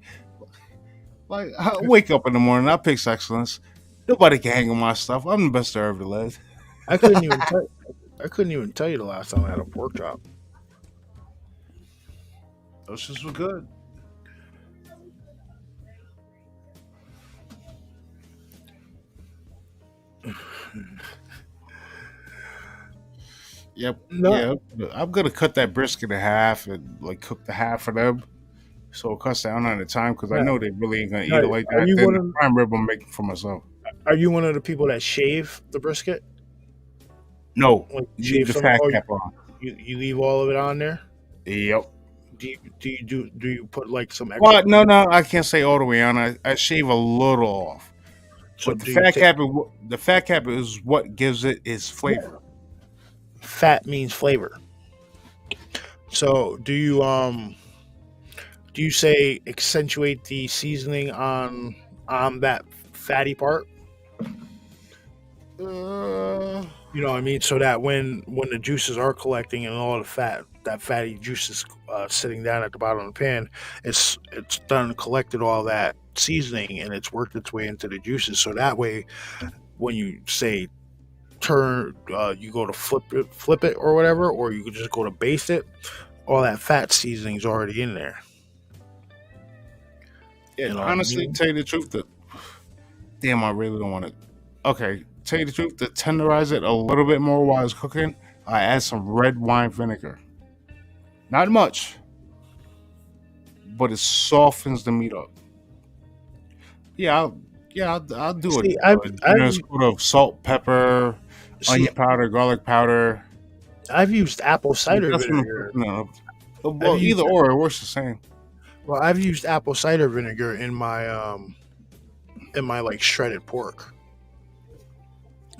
Like, I wake up in the morning, I pick excellence. Nobody can hang on my stuff. I'm the best there ever lived. I couldn't even tell. I couldn't even tell you the last time I had a pork chop. Those just were good. Yep. No. Yeah. I'm gonna cut that brisket in half and like cook the half of them, so it cuts down on the time because I Yeah. know they really ain't gonna eat Now, it like are that. you Then one the of prime rib I'm making for myself. Are you one of the people that shave the brisket? No, Like leave shave the some, fat or cap on. you leave all of it on there? Yep. Do you put like some extra? Well, no, I can't say all the way on. I shave a little off, So but the do you fat take cap the fat cap is what gives it its flavor. fat means flavor? So do you say accentuate the seasoning on that fatty part? Uh, You know what I mean? So that when the juices are collecting and all the that fatty juices sitting down at the bottom of the pan, it's done collected all that seasoning and it's worked its way into the juices. So that way, when you say you go to flip it or whatever, or you could just go to baste it. All that fat seasoning's already in there. yeah, You know what I honestly, mean? tell you the truth, damn, I really don't want it. Okay, tell you the truth, to tenderize it a little bit more while it's cooking, I add some red wine vinegar. Not much, but it softens the meat up. I'll do See, a generous coat of salt, pepper, see, onion powder, garlic powder. I've used apple cider That's when I'm vinegar. cooking it up. I've Well, used either or, it works the same. well, I've used apple cider vinegar in my like shredded pork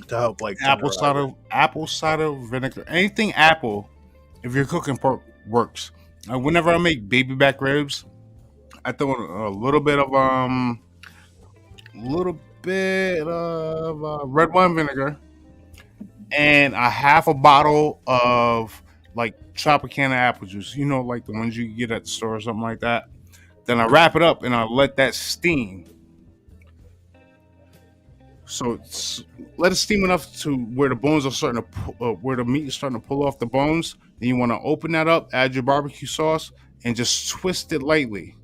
to help like tenderize it. Apple cider vinegar, anything apple. If you're cooking pork, works. Whenever I make baby back ribs, I throw in a little bit of red wine vinegar and a half a bottle of like Tropicana apple juice. You know, like the ones you get at the store or something like that. Then I wrap it up and I let that steam. So let it steam enough to where the bones are starting to where the meat is starting to pull off the bones. Then you want to open that up, add your barbecue sauce, and just twist it lightly,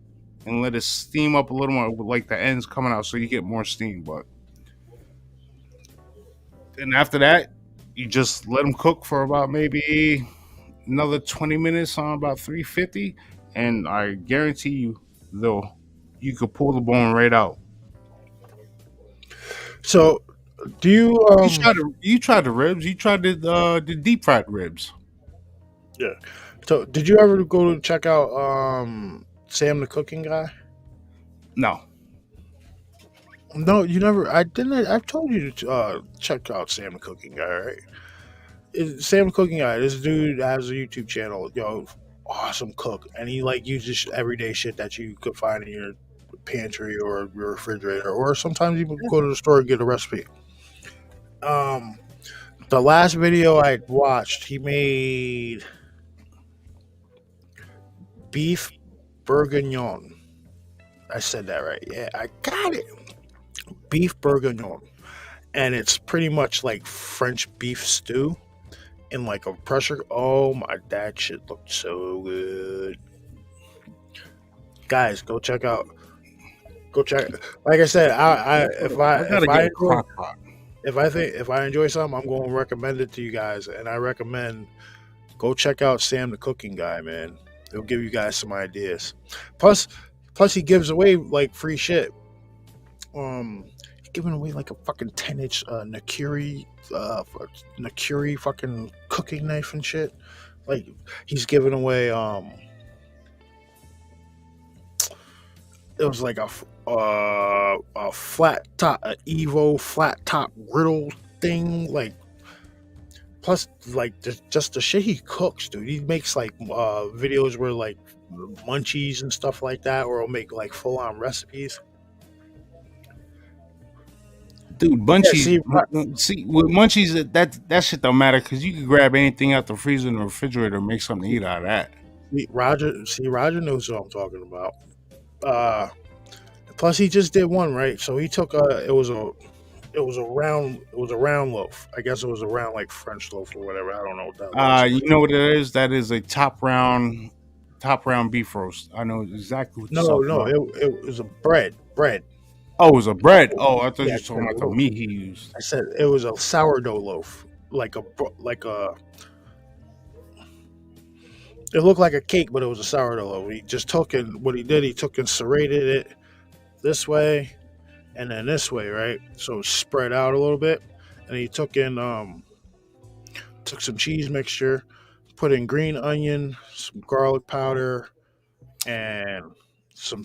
and let it steam up a little more, with like the ends coming out, so you get more steam. But and after that, you just let them cook for about maybe another 20 minutes on about 350, and I guarantee you, though, you could pull the bone right out. So, do you You tried the ribs. You tried the deep fried ribs. yeah? So, did you ever go to check out Sam the Cooking Guy? No. No, you never. I didn't. I've told you to check out Sam the Cooking Guy, right? Sam the Cooking Guy. This dude has a YouTube channel. Yo, awesome cook, and he like uses everyday shit that you could find in your pantry or your refrigerator, or sometimes you go to the store and get a recipe. The last video I watched, he made beef bourguignon. I said that right. Yeah, I got it. Beef bourguignon, and it's pretty much like French beef stew in like a pressure. Oh my, that shit looked so good. Guys, go check out. Go check. Like I said, if I enjoy something, I'm going to recommend it to you guys, and I recommend go check out Sam the Cooking Guy, man. He'll give you guys some ideas. Plus he gives away like free shit. He's giving away like a fucking 10-inch Nakiri fucking cooking knife and shit. Like he's giving away it was like a flat top, a Evo flat top griddle thing. Like, plus, like just the shit he cooks, dude. He makes like videos where like munchies and stuff like that, or he'll make like full on recipes. Dude, munchies. See, with munchies, that shit don't matter because you can grab anything out the freezer and the refrigerator and make something to eat out of that. Roger knows what I'm talking about. Plus he just did one, right? So he took it was a round loaf. I guess it was a round like French loaf or whatever. I don't know what that was. You know what it is? That is a top round beef roast. I know exactly what you're talking about. It was a bread. Oh, it was a bread. Oh, I thought you Yeah, were talking about the meat he used. I said it was a sourdough loaf, like a. It looked like a cake, but it was a sourdough loaf. He just took what he did. He took and serrated it this way, and then this way, right? So it spread out a little bit, and he took some cheese mixture, put in green onion, some garlic powder, and some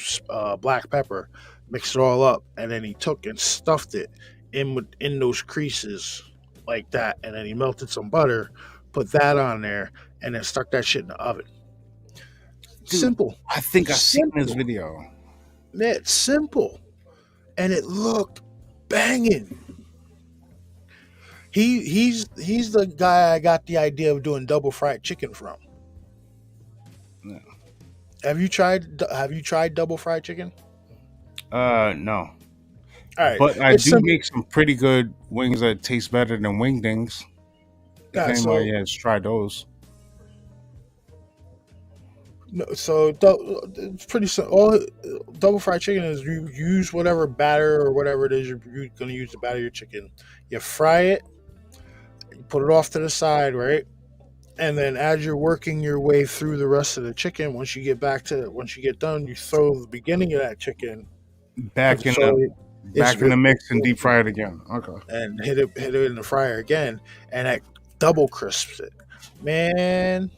black pepper. Mixed it all up, and then he took and stuffed it in those creases like that, and then he melted some butter, put that on there, and then stuck that shit in the oven. Dude, Simple. I think I've seen this video. Man, it's simple, and it looked banging. He's the guy I got the idea of doing double fried chicken from. Yeah. Have you tried double fried chicken? No. All right, But I do make some pretty good wings that taste better than wingdings. If anybody has tried those. No, so it's pretty simple. All double fried chicken is you use whatever batter or whatever it is you're going to use to batter your chicken. You fry it, you put it off to the side, right? And then as you're working your way through the rest of the chicken, once you get done, you throw the beginning of that chicken because Back in it's the already it's back in really the mix and deep fry it again. Okay. and hit it in the fryer again, and that double crisps it. Man,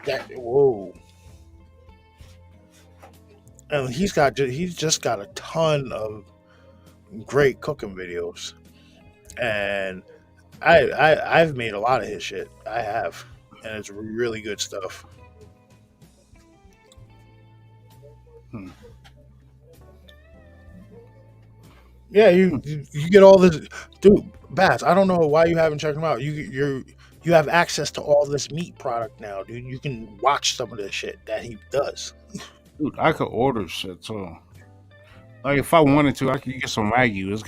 that whoa! And he's just got a ton of great cooking videos, and I've made a lot of his shit. I have, and it's really good stuff. Hmm. Yeah, you get all this, dude. Bass, I don't know why you haven't checked him out. You have access to all this meat product now, dude. You can watch some of the shit that he does. Dude, I could order shit too. Like if I wanted to, I could get some Wagyu. It's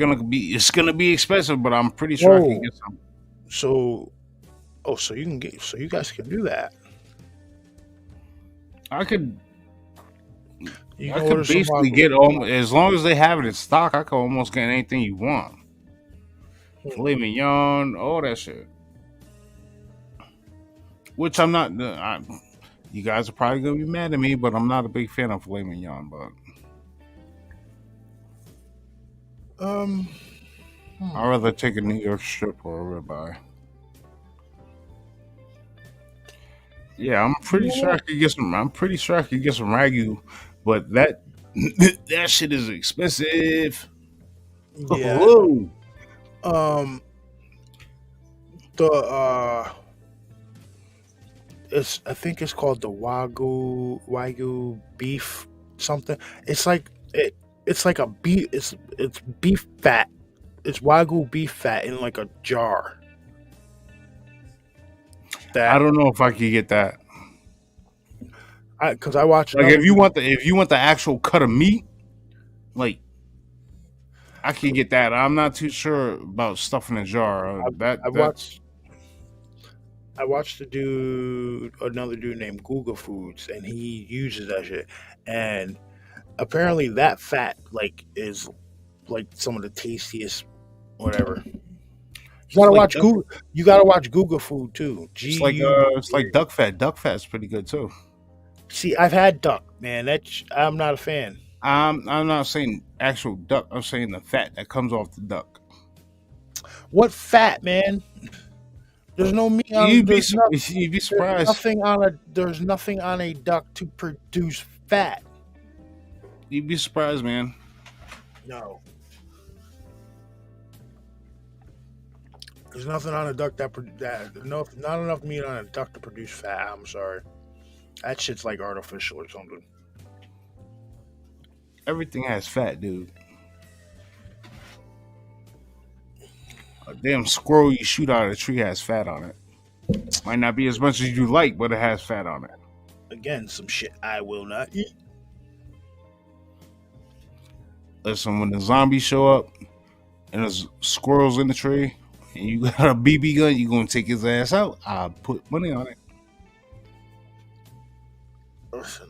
gonna be expensive, but I'm pretty sure I could Whoa. get some. So, so you guys can do that. I could You I can order could some basically get as long as they have it in stock. I could almost get anything you want. Filet mignon, all that shit. Which I'm not. You guys are probably gonna be mad at me, but I'm not a big fan of filet mignon. But Um, I'd rather take a New York strip or a ribeye. Yeah, I'm pretty sure I could get some. I'm pretty sure I could get some ragu, but that that shit is expensive. yeah. Whoa. Um, the it's I think it's called the Wagyu beef something. It's like it's like a beef. It's beef fat. It's Wagyu beef fat in like a jar. I That don't know if I could get that. because I watched Like another if you want the actual cut of meat, like I can get that. I'm not too sure about stuff in a jar. I That's watched another dude named Google Foods, and he uses that shit. And apparently, that fat is like some of the tastiest, whatever. You gotta like watch duck, Google. You gotta watch Google Food too. it's like duck fat. Duck fat's pretty good too. See, I've had duck, man. I'm not a fan. I'm not saying actual duck. I'm saying the fat that comes off the duck. What fat, man? There's no meat on. You'd be surprised. There's nothing on a duck to produce fat. You'd be surprised, man. No. There's nothing on a duck not enough meat on a duck to produce fat. I'm sorry. That shit's like artificial or something. Everything has fat, dude. A damn squirrel you shoot out of a tree has fat on it. Might not be as much as you like, but it has fat on it. Again, some shit I will not eat. Listen, when the zombies show up and there's squirrels in the tree and you got a BB gun, you gonna take his ass out. I'll put money on it. Listen.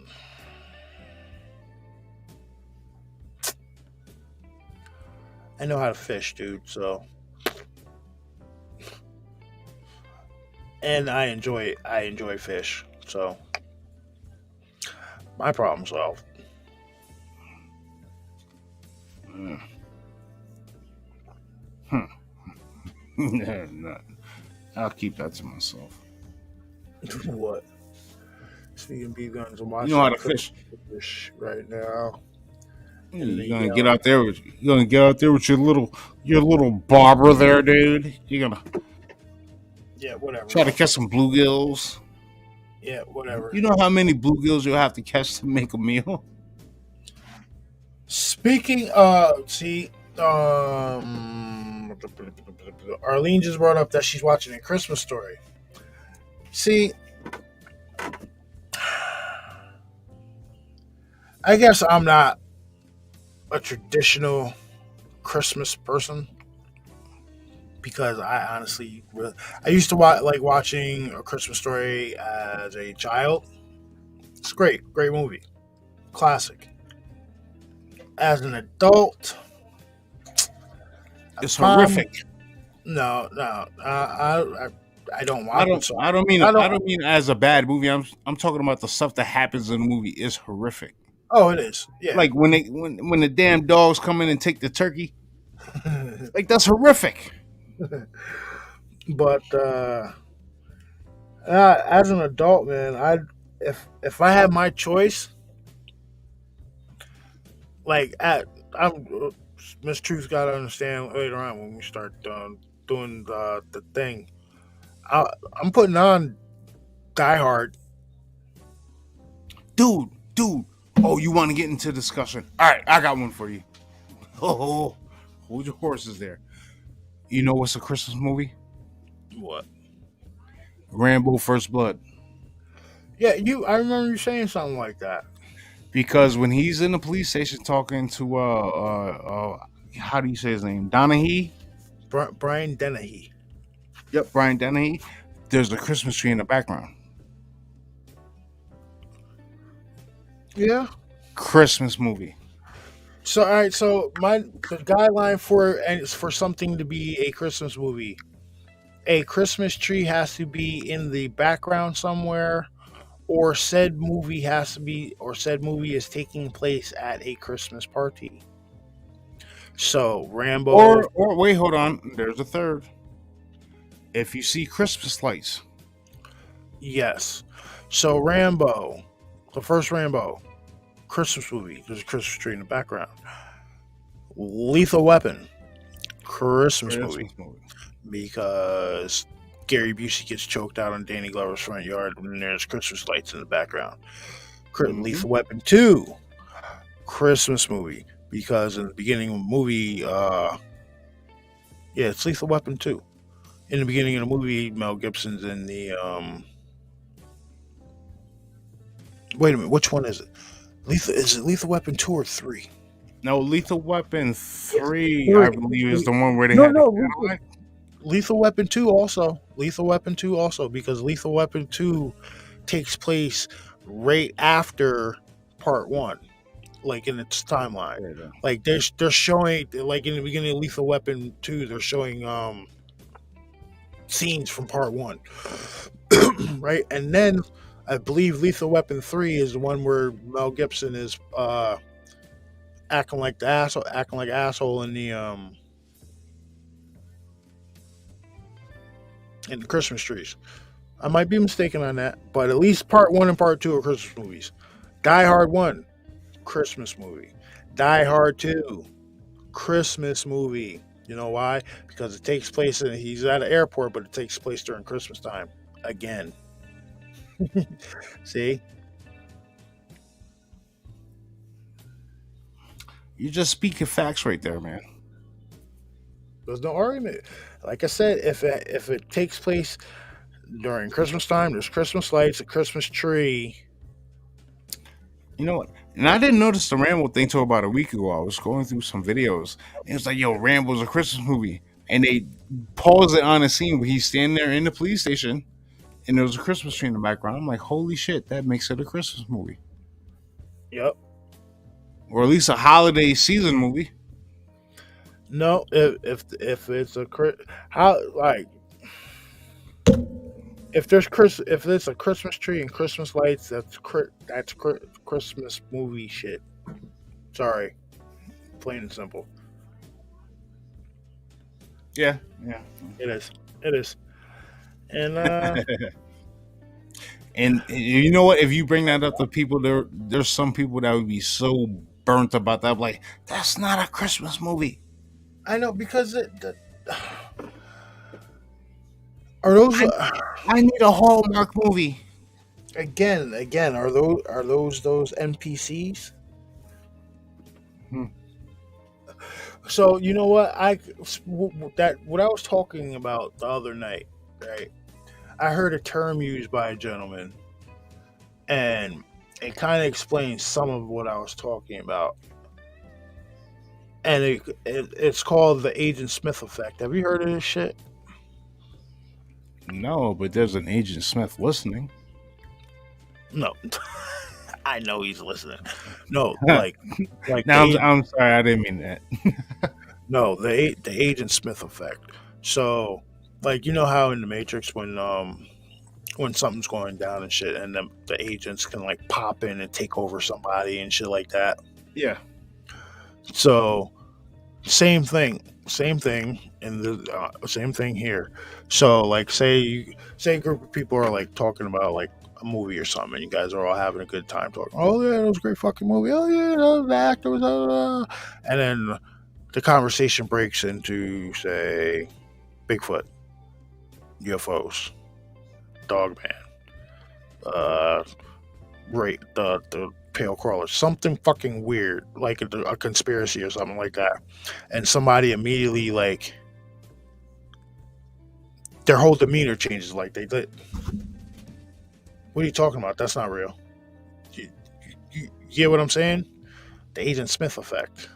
I know how to fish, dude, so and I enjoy fish, so my problem solved. No, I'll keep that to myself. What? Speaking of guns, I'm watching You know how to fish. right now. You're gonna get out there with your little barber there, dude. You're gonna Yeah, whatever. try to catch some bluegills. Yeah, whatever. You know how many bluegills you'll have to catch to make a meal? Speaking Arlene just brought up that she's watching A Christmas Story. See, I guess I'm not a traditional Christmas person because I used to like watching A Christmas Story as a child. It's great movie, classic. As an adult, It's horrific. no. I don't I want don't. it. So I don't mean. I I don't. don't mean as a bad movie. I'm talking about the stuff that happens in the movie is horrific. Oh, it is. Yeah. Like when the damn dogs come in and take the turkey. Like that's horrific. But as an adult, man, if I had my choice, like I'm Miss Truth got to understand later on when we start doing the thing. I'm putting on Die Hard. Dude. Oh, you want to get into discussion? All right, I got one for you. Oh, hold your horses there. You know what's a Christmas movie? What? Rambo: First Blood. Yeah, I remember you saying something like that. Because when he's in the police station talking to how do you say his name? Donahue. Brian Dennehy. Yep, Brian Dennehy. There's a Christmas tree in the background. Yeah. Christmas movie. So all right, so the guideline for something to be a Christmas movie, a Christmas tree has to be in the background somewhere, or said movie is taking place at a Christmas party. So Rambo. Or wait, hold on. There's a third. If you see Christmas lights. Yes. So Rambo, the first Rambo, Christmas movie. There's a Christmas tree in the background. Lethal Weapon, Christmas movie. Because Gary Busey gets choked out on Danny Glover's front yard and there's Christmas lights in the background. Lethal Weapon 2, Christmas movie. Because in the beginning of the movie, it's Lethal Weapon 2. In the beginning of the movie, Mel Gibson's in the wait a minute, which one is it? Is it Lethal Weapon 2 or 3? No, Lethal Weapon 3, I believe, is the one where they had the Cadillac. Lethal Weapon 2 also. Lethal Weapon 2 also, because Lethal Weapon 2 takes place right after part 1, like in its timeline. Like they're showing, like in the beginning of Lethal Weapon 2, they're showing scenes from part 1. Right? And then I believe Lethal Weapon 3 is the one where Mel Gibson is acting like asshole in the Christmas trees. I might be mistaken on that, but at least part 1 and part 2 are Christmas movies. Die Hard 1, Christmas movie. Die Hard 2, Christmas movie. You know why? Because it takes place he's at an airport, but it takes place during Christmas time again. See? You're just speaking facts right there, man. There's no argument. Like I said, if it takes place during Christmas time, there's Christmas lights, a Christmas tree. You know what? And I didn't notice the Rambo thing till about a week ago. I was going through some videos, and it's like, yo, Rambo's a Christmas movie. And they pause it on a scene where he's standing there in the police station, and there was a Christmas tree in the background. I'm like, holy shit, that makes it a Christmas movie. Yep. Or at least a holiday season movie. No, if it's if it's a Christmas tree and Christmas lights, that's Christmas movie shit. Sorry, plain and simple. Yeah. It is, and and you know what? If you bring that up to people, there's some people that would be so burnt about that. Like, that's not a Christmas movie. I know, because are those I need a Hallmark movie. again are those NPCs? So you know what what I was talking about the other night, right? I heard a term used by a gentleman, and it kind of explains some of what I was talking about. And it's called the Agent Smith effect. Have you heard of this shit? No, but there's an Agent Smith listening. No. I know he's listening. No, like now I'm sorry, I didn't mean that. no, the Agent Smith effect. So Like you know how in the Matrix when something's going down and shit, and the agents can like pop in and take over somebody and shit like that. Yeah. So same thing, and the same thing here. So like, say a group of people are like talking about like a movie or something, and you guys are all having a good time talking. Oh yeah, that was a great fucking movie. Oh yeah, the actor was, and then the conversation breaks into say Bigfoot, UFOs, Dogman, uh, right, the pale crawler, something fucking weird, like a conspiracy or something like that, and somebody immediately like their whole demeanor changes. Like they did. What are you talking about? That's not real. You get what I'm saying? The Agent Smith effect.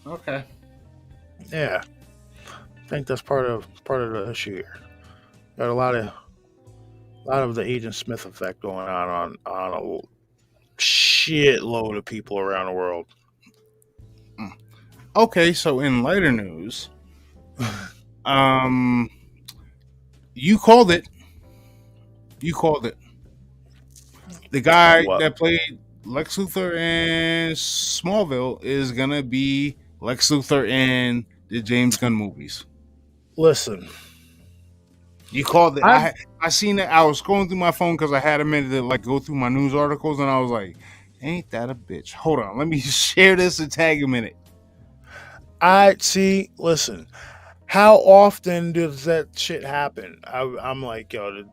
Okay. Yeah, I think that's part of the issue here. Got a lot of the Agent Smith effect going on a shitload of people around the world. Okay, so in lighter news, um, you called it. You called it. The guy What? that played Lex Luthor in Smallville is gonna be Lex Luthor in the James Gunn movies. Listen, You called it. I I seen it. I was scrolling through my phone because I had a minute to like go through my news articles, and I was like, "Ain't that a bitch?" Hold on, let me share this and tag him in it. I see. Listen, how often does that shit happen? I'm like, yo,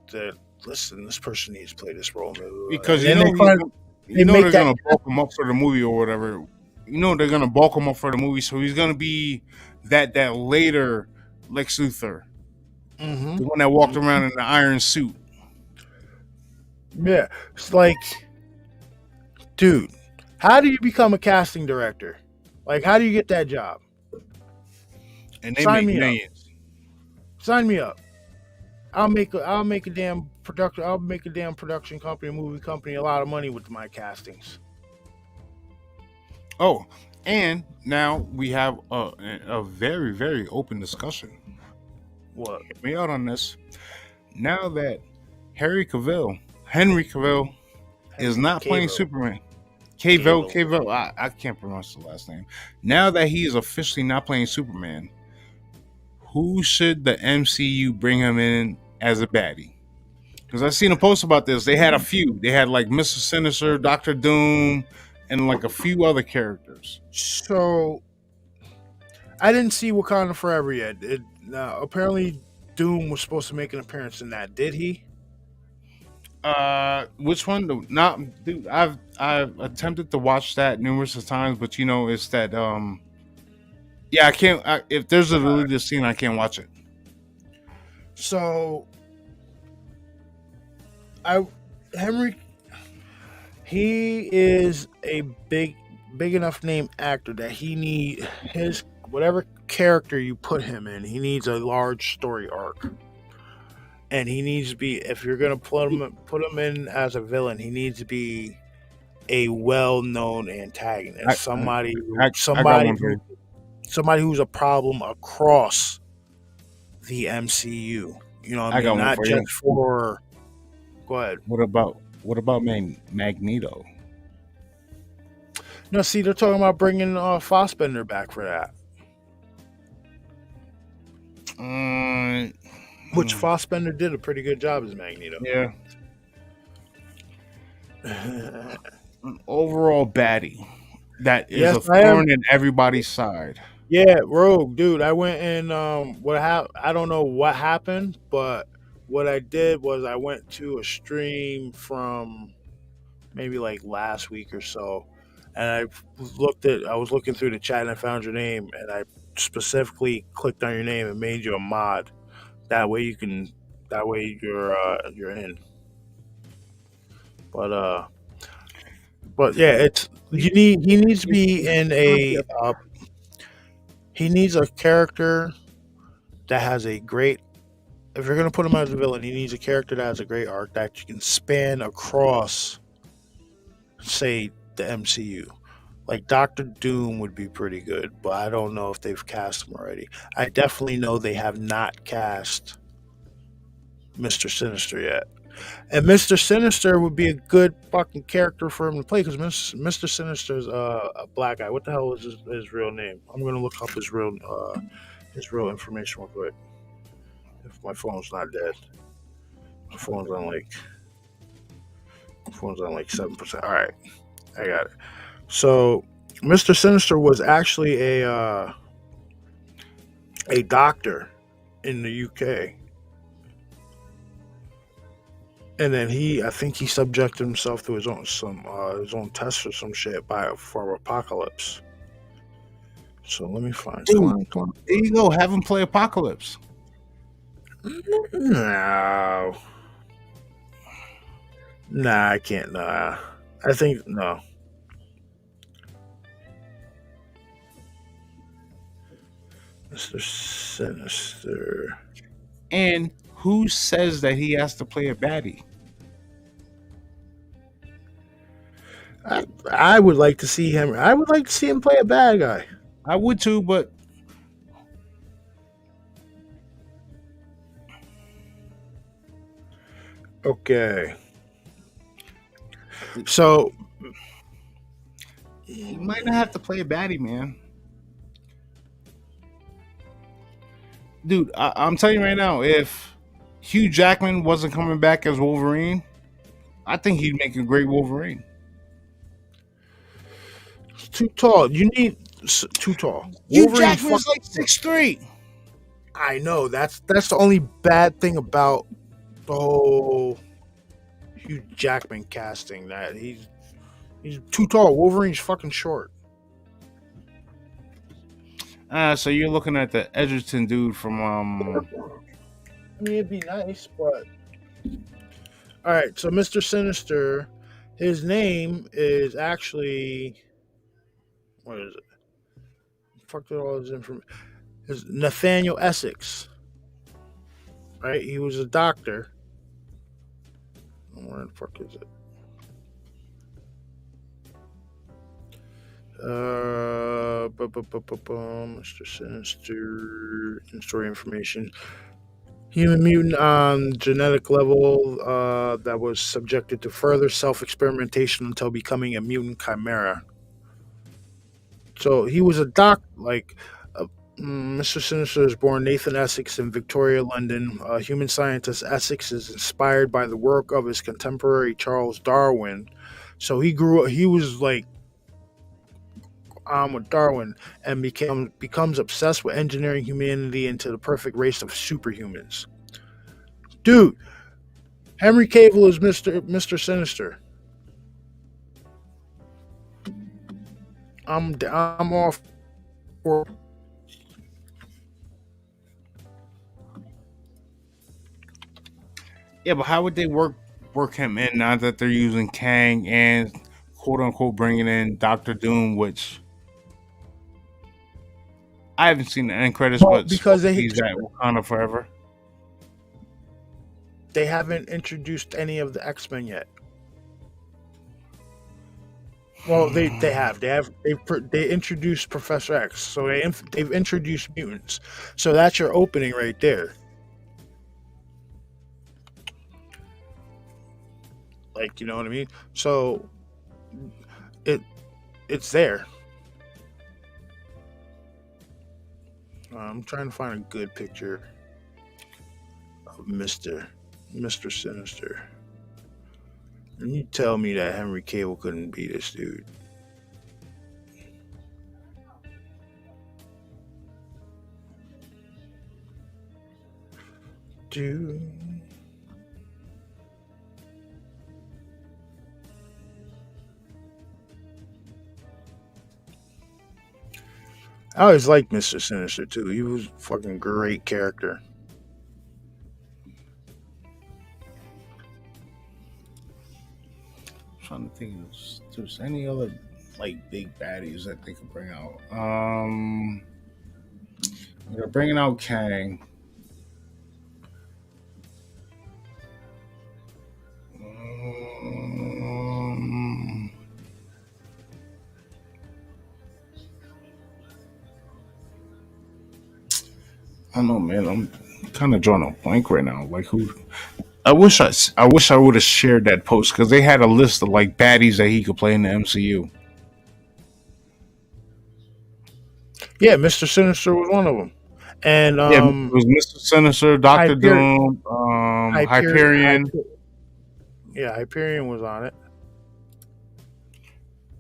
listen, this person needs to play this role, Because and then they make they're that. gonna bulk him up for the movie or whatever. You know they're gonna bulk him up for the movie, so he's gonna be that later Lex Luthor, Hmm. the one that walked around in the iron suit. Yeah, it's like, dude, how do you become a casting director? Like, how do you get that job? And they Sign make me up. millions. Sign me up. I'll make a damn production. I'll make a damn production company, a movie company, a lot of money with my castings. Oh, and now we have a very, very open discussion. What? Get me out on this. Now that Henry Cavill is not playing Cavill. Superman. Cavill. Cavill, I can't pronounce the last name. Now that he is officially not playing Superman, who should the MCU bring him in as a baddie? Because I've seen a post about this. They had a few. They had like Mr. Sinister, Doctor Doom, and like a few other characters. So I didn't see Wakanda Forever yet. Apparently, Doom was supposed to make an appearance in that. Did he? Which one? Not, dude. I've attempted to watch that numerous of times, but you know, it's that yeah, I can't. If there's a religious scene, I can't watch it. So Henry, he is a big enough name actor that he need his whatever character you put him in, he needs a large story arc. And he needs to be, if you're gonna put him in as a villain, he needs to be a well-known antagonist, somebody got one. somebody who's a problem across the MCU. You know what I got mean? one Not for you. just for. Go ahead. What about Magneto? No, see, they're talking about bringing Fassbender back for that. Which Fassbender did a pretty good job as Magneto. Yeah. An overall baddie that is Yes, a I am. thorn in everybody's side. Yeah, Rogue, dude. I went and I don't know what happened, but what I did was I went to a stream from maybe like last week or so, and I was looking through the chat and I found your name, and I specifically clicked on your name and made you a mod. That way you're in. But yeah, he needs to be in a he needs a character that has a great. If you're gonna put him as a villain, he needs a character that has a great arc that you can span across, say, the MCU. Like Doctor Doom would be pretty good, but I don't know if they've cast him already. I definitely know they have not cast Mister Sinister yet. And Mister Sinister would be a good fucking character for him to play because Mister Sinister's a black guy. What the hell is his real name? I'm gonna look up his real information real quick. If my phone's not dead, my phone's on like my phone's on like 7%. All right, I got it. So Mister Sinister was actually a doctor in the UK, and then I think he subjected himself to his own tests or some shit for Apocalypse. So let me find. Dude, Come on. there you go. Have him play Apocalypse. No, nah, I can't. Nah, I think no. Mister Sinister. And who says that he has to play a baddie? I would like to see him. I would like to see him play a bad guy. I would too, but Okay. So he might not have to play a baddie, man. Dude, I'm telling you right now, if Hugh Jackman wasn't coming back as Wolverine, I think he'd make a great Wolverine. it's too tall. You need too tall. Hugh Wolverine's Jackman's like 6'3". I know that's the only bad thing about the whole Hugh Jackman casting. That he's too tall. Wolverine's fucking short. So you're looking at the Edgerton dude from I mean, it'd be nice, but all right. So Mister Sinister, his name is actually what is it? Fucked with all his information. Is Nathaniel Essex, right? He was a doctor. Where the fuck is it? Mr. Sinister story information. Human mutant on genetic level that was subjected to further self-experimentation until becoming a mutant chimera. So he was a Mr. Sinister was born Nathan Essex in Victoria, London. Human scientist Essex is inspired by the work of his contemporary Charles Darwin. So he grew up. He was like with Darwin and becomes obsessed with engineering humanity into the perfect race of superhumans. Dude, Henry Cavill is Mister Sinister. I'm off for. Yeah, but how would they work him in now that they're using Kang and quote unquote bringing in Doctor Doom, which I haven't seen the end credits, Well, but because he's at Wakanda forever. they haven't introduced any of the X-Men yet. Well, they have they introduced Professor X, so they've introduced mutants. So that's your opening right there. Like, you know what I mean? So it it's there. I'm trying to find a good picture of Mister Sinister. And you tell me that Henry Cavill couldn't be this dude. Dude. I always liked Mister Sinister too. He was a fucking great character. I'm trying to think if there's any other like big baddies that they could bring out. They're bringing out Kang. I don't know, man. I'm kind of drawing a blank right now. Like who? I wish I would have shared that post because they had a list of like baddies that he could play in the MCU. Yeah, Mr. Sinister was one of them, and Yeah, it was Mr. Sinister, Doctor Hyperion, Doom, Hyperion, Hyperion, yeah, Hyperion was on it.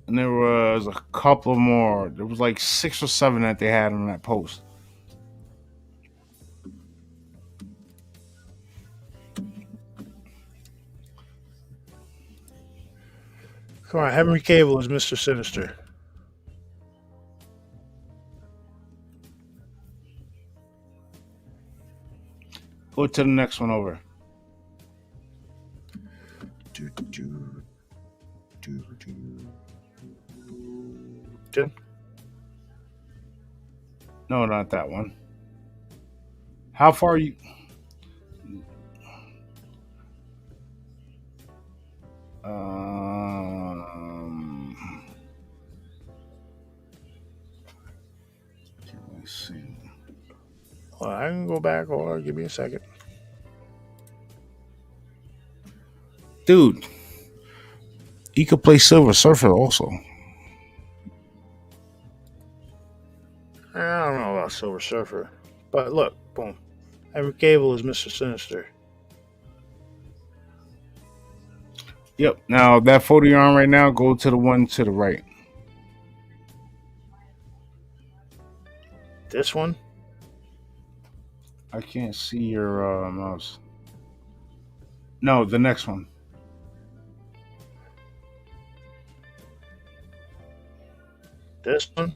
and there was a couple more. There was like 6 or 7 that they had on that post. Come on, Henry Cable is Mr. Sinister. Go to the next one over. Do, do, do, do. Did- No, not that one. How far are you? Um, let me see. Well, I can go back. Hold on, give me a second. Dude, he could play Silver Surfer also. I don't know about Silver Surfer, but look, boom, Henry Cable is Mr. Sinister. Yep. Now that photo you're on right now, go to the one to the right. This one, I can't see your mouse. No, the next one. this one.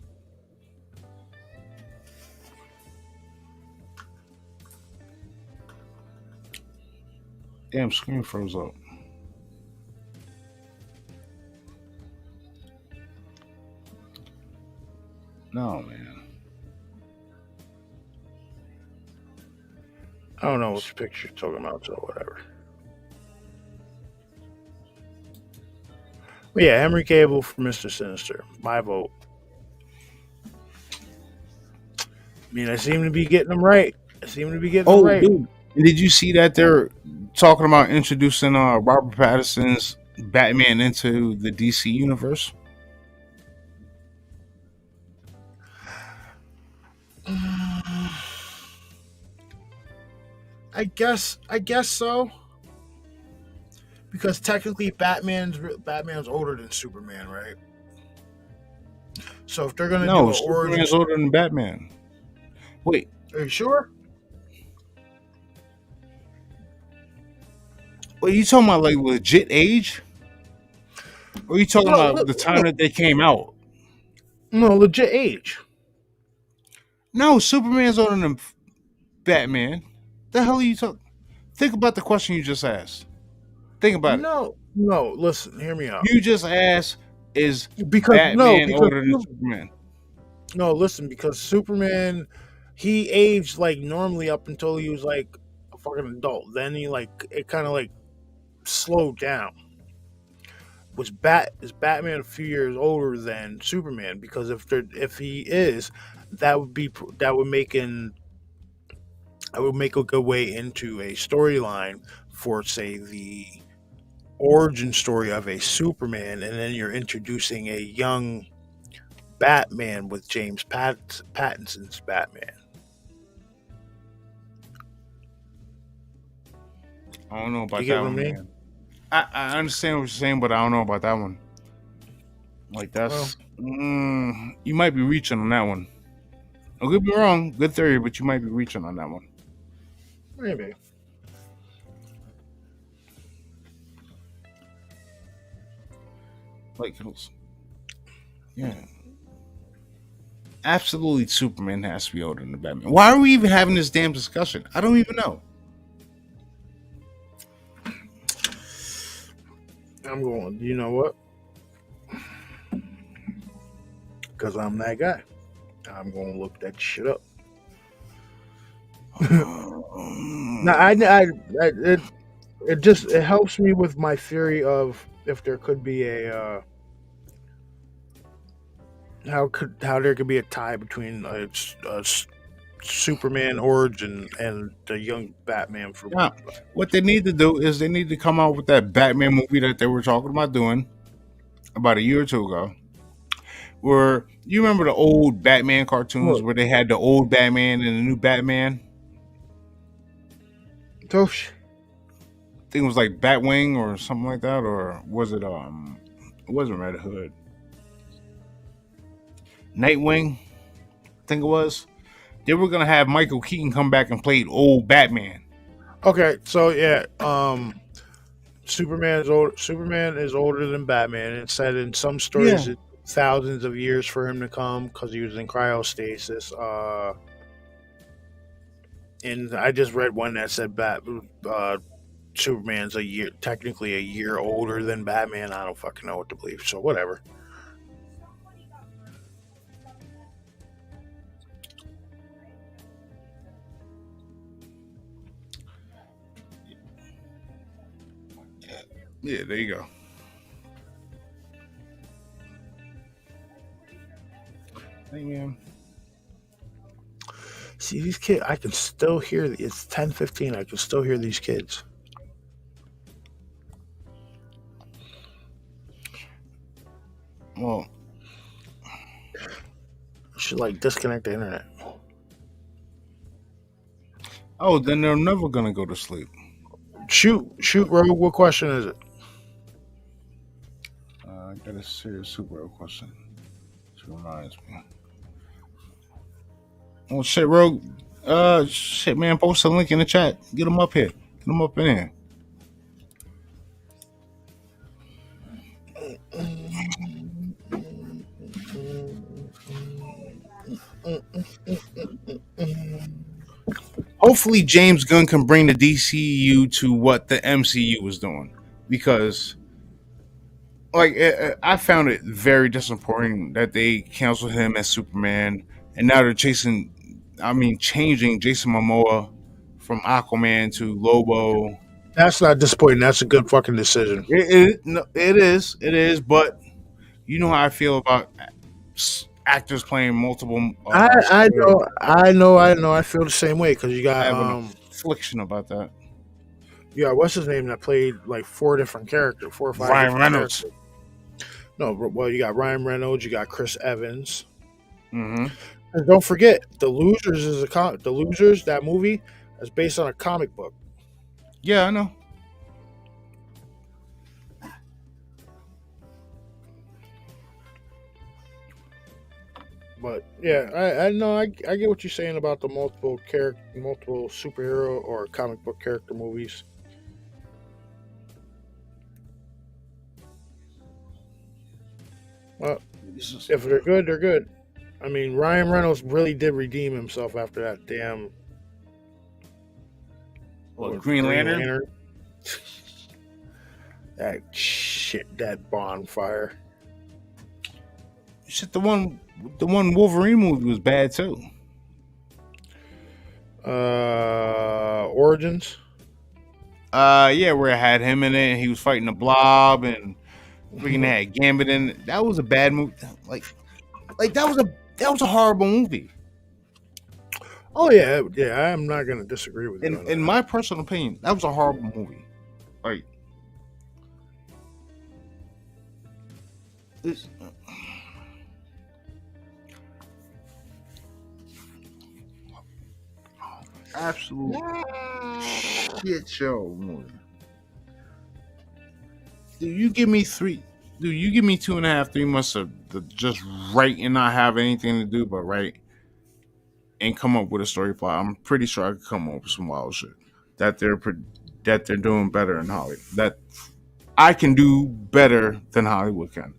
Damn, screen froze up. No, man. I don't know which picture you're talking about, so whatever. But yeah, Henry Cable for Mr. Sinister. My vote. I mean, I seem to be getting them right. I seem to be getting them Oh, right. dude. Did you see that they're talking about introducing Robert Pattinson's Batman into the DC universe? I guess so. Because technically, Batman's older than Superman, right? So if they're gonna do No, an origin, Superman's older than Batman. Wait, are you sure? are you talking about like legit age? Or are you talking No, about the time that they came out? no, legit age. No, Superman's older than Batman. The hell are you talking? Think about the question you just asked. Think about it. No. Listen, hear me out. You just asked, is Because Batman older than Superman? no, listen, because Superman, he aged like normally up until he was like a fucking adult. Then he like it kind of like slowed down. Is Batman a few years older than Superman? Because if he is, that would make a good way into a storyline for say the origin story of a Superman, and then you're introducing a young Batman with James Pattinson's Batman. I don't know about You get that what I one, mean? man. I understand what you're saying, but I don't know about that one. Like that's you might be reaching on that one. I could be wrong. Good theory, but you might be reaching on that one. Maybe. Like, yeah, absolutely. Superman has to be older than Batman. Why are we even having this damn discussion? I don't even know. I'm going. You know what? Because I'm that guy. I'm going to look that shit up. Now, it helps me with my theory of if there could be a how there could be a tie between Superman origin and the young Batman for. Now, what they need to do is they need to come out with that Batman movie that they were talking about doing about a year or two ago. Where you remember the old Batman cartoons Look, where they had the old Batman and the new Batman? oh, I think it was like Batwing or something like that, or was it it wasn't Red Hood. Nightwing, I think it was. They were gonna have Michael Keaton come back and play old Batman. okay, so yeah, Superman is old. Superman is older than Batman. It said in some Yeah. stories it thousands of years for him to come because he was in cryostasis. And I just read one that said Superman's technically a year older than Batman. I don't fucking know what to believe. So whatever. Yeah, there you go. Hey, man. See these kids. I can still hear. It's 10:15. I can still hear these kids. Well, I should like disconnect the internet. oh, then they're never gonna go to sleep. Shoot, Rogue. What question is it? I got a serious super question. This reminds me. Oh shit, Rogue. Shit, man. Post a link in the chat. Get them up here. Get them up in here. Hopefully, James Gunn can bring the DCU to what the MCU was doing, because, like, I found it very disappointing that they canceled him as Superman, and now they're changing Jason Momoa from Aquaman to Lobo. That's not disappointing. That's a good fucking decision. No, it is, but you know how I feel about actors playing multiple. I know. I feel the same way because you I got have an affliction about that. yeah, what's his name that played like four or five Ryan different Reynolds. characters. No, well, you got Ryan Reynolds, you got Chris Evans. Mm-hmm. And don't forget, The Losers is The Losers, that movie is based on a comic book. Yeah, I know. But yeah, I know I get what you're saying about the multiple superhero or comic book character movies. Well, if they're good, they're good. I mean, Ryan Reynolds really did redeem himself after that damn Green Lantern? That shit, that bonfire. Shit, the one Wolverine movie was bad too. Origins. Yeah, where it had him in it, and he was fighting the Blob, and freaking had Gambit in it. That was a bad movie. Like that was a horrible movie. Oh yeah. I'm not gonna disagree with you. In my personal opinion, that was a horrible movie. Like, this. Absolute shit show movie. Dude, you give me 2.5, 3 months of just write and not have anything to do but write and come up with a story plot. I'm pretty sure I could come up with some wild shit that they're doing better in Hollywood. That I can do better than Hollywood can.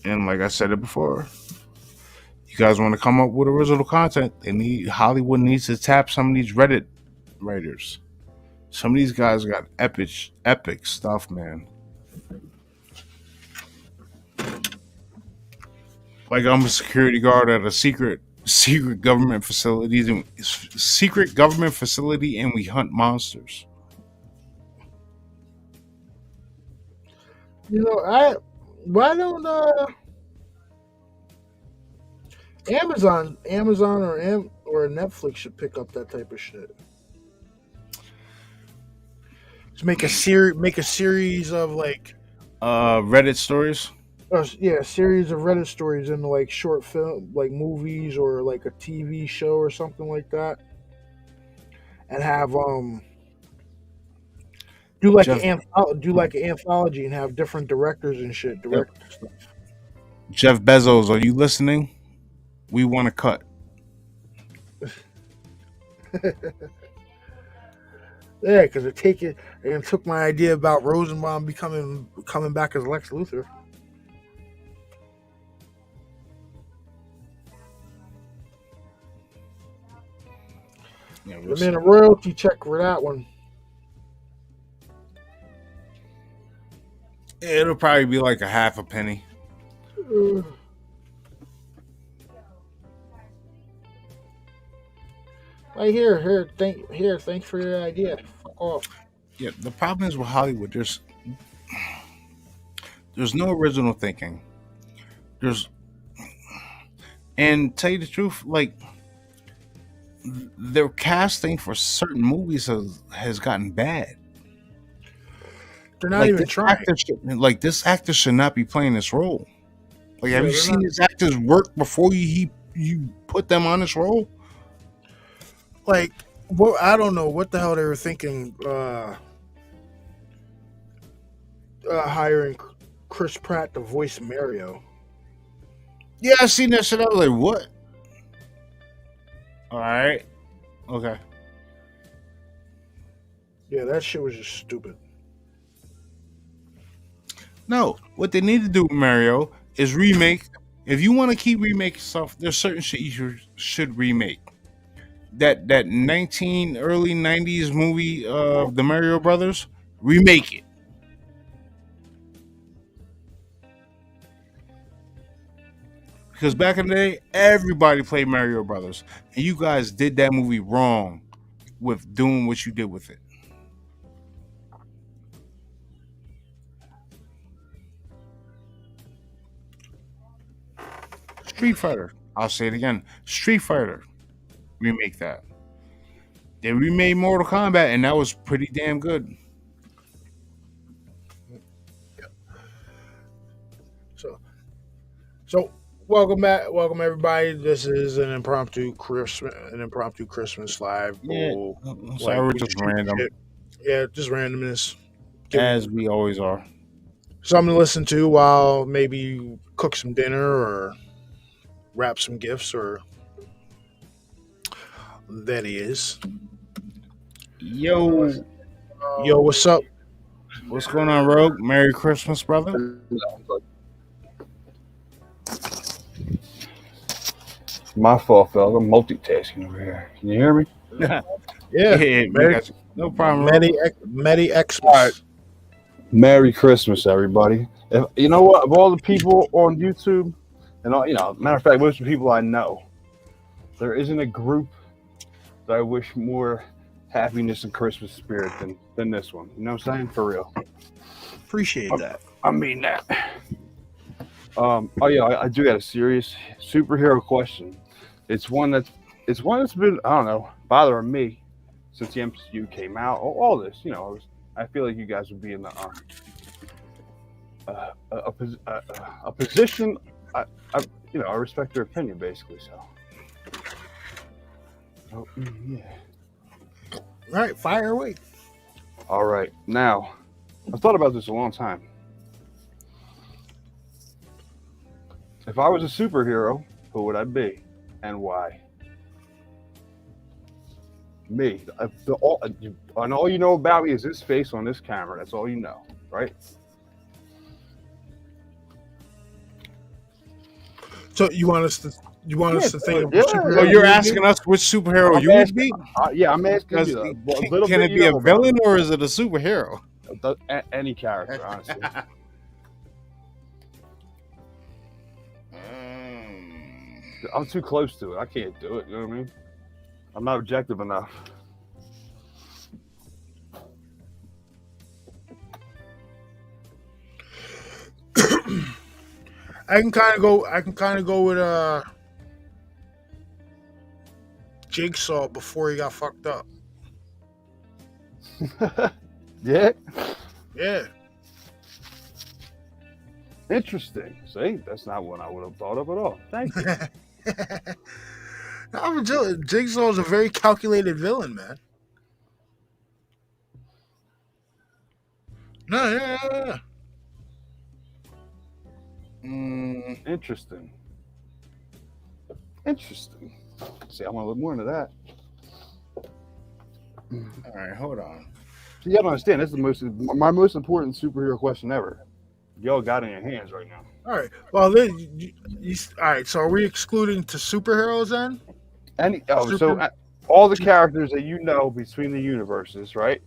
And like I said it before, you guys want to come up with original content, Hollywood needs to tap some of these Reddit writers. Some of these guys got epic stuff, man. Like, I'm a security guard at a secret government facility, and we hunt monsters. You know, why don't Amazon or Netflix should pick up that type of shit. Just make a series of like Reddit stories. yeah, a series of Reddit stories into like short film, like movies or like a TV show or something like that, and have Jeff do like an anthology and have different directors and shit Yep. direct stuff. Jeff Bezos, are you listening? We want to cut. Yeah, because it took my idea about Rosenbaum coming back as Lex Luthor. Yeah, I we'll see. mean, a royalty check for that one. It'll probably be like a half a penny. Right here, thanks for your idea. Fuck off. Yeah, the problem is with Hollywood. There's no original thinking. And tell you the truth, like their casting for certain movies has gotten bad. They're not Like even trying. this actor should not be playing this role. Like, have Yeah, you they're seen not- these actors work before you put them on this role? Like, what? I don't know what the hell they were thinking. Hiring Chris Pratt to voice Mario. Yeah, I seen that shit. I was like, what? All right, okay. Yeah, that shit was just stupid. No, what they need to do with Mario is remake. If you want to keep remaking stuff, there's certain shit you should remake. That early 90s movie of the Mario Brothers, remake it. Because back in the day, everybody played Mario Brothers, and you guys did that movie wrong with doing what you did with it. Street Fighter. I'll say it again. Street Fighter. Remake that. They remade Mortal Kombat, and that was pretty damn good. So welcome back, welcome everybody. This is an impromptu Christmas live. Yeah. Bull. Sorry, we're we just shoot random, shit. Yeah, just randomness. as we always are. Something to listen to while maybe you cook some dinner or wrap some gifts or that is. Yo, Yo, what's up? what's going on, Rogue? Merry Christmas, brother. My fault, fella. I'm multitasking over here. Can you hear me? Yeah, we Merry, got you. No problem. Rogue. Medi Xmas. All right. Merry Christmas, everybody. If, you know what? Of all the people on YouTube, and all, matter of fact, most of the people I know, there isn't a group that I wish more happiness and Christmas spirit than this one. You know what I'm saying? For real. Appreciate that. I mean that. I do got a serious superhero question. It's one that's been, I don't know, bothering me since the MCU came out. All this, I feel like you guys would be in a position. I respect your opinion, basically. So, yeah. All right, fire away. All right. Now, I've thought about this a long time. If I was a superhero, who would I be, and why? Me. And all you know about me is this face on this camera. That's all you know, right? So you want us to think of yeah, superhero? Oh, you're movie? asking us which superhero you would be? Yeah, I'm asking Because you. A little can bit it be a about villain or is it a superhero? any character, honestly. I'm too close to it. I can't do it. You know what I mean? I'm not objective enough. I can kind of go with Jigsaw before he got fucked up. Yeah. Yeah. Interesting. See, that's not what I would have thought of at all. Thank you. Jigsaw's a very calculated villain, man. No, yeah. Interesting. Interesting. See, I want to look more into that. All right, hold on. So you gotta understand, this is my most important superhero question ever. Y'all got it in your hands right now. All right. Well, all right. So are we excluding to superheroes then? All the characters that you know between the universes, right?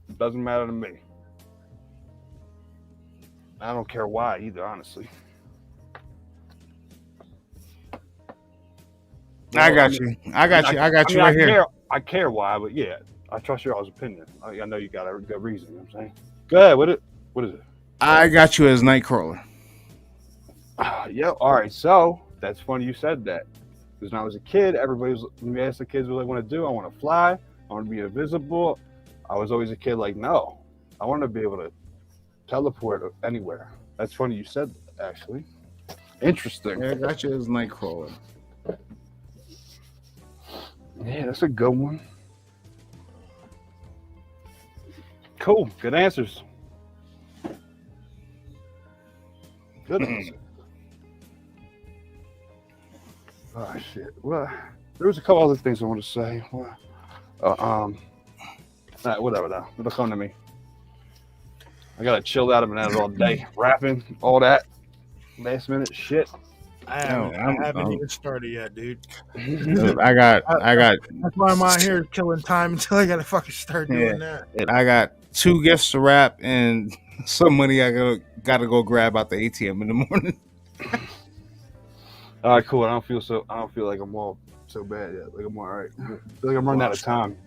It doesn't matter to me. I don't care why either, honestly. I got you right here. I care why, but yeah, I trust your all's opinion. I know you got a good reason. You know what I'm saying? Go ahead. What is it? I got you as Nightcrawler. Yeah. All right. So that's funny you said that. Because when I was a kid, when we asked the kids what they want to do, I want to fly. I want to be invisible. I was always a kid like, no, I want to be able to teleport anywhere. That's funny you said that, actually. Interesting. Yeah, I got you as Nightcrawler. Yeah, that's a good one. Cool. Good answers. Good answer. Oh shit. Well, there was a couple other things I want to say. Whatever now. It'll come to me. I gotta chill out of it all day. Rapping, all that. Last minute shit. I haven't even started yet, dude. I got. That's why I'm out here killing time until I gotta fucking start doing that. I got 2 gifts to wrap and some money I gotta go grab out the ATM in the morning. All right, cool. I don't feel like I'm all so bad yet. Like I'm all right. I feel like I'm running out of time.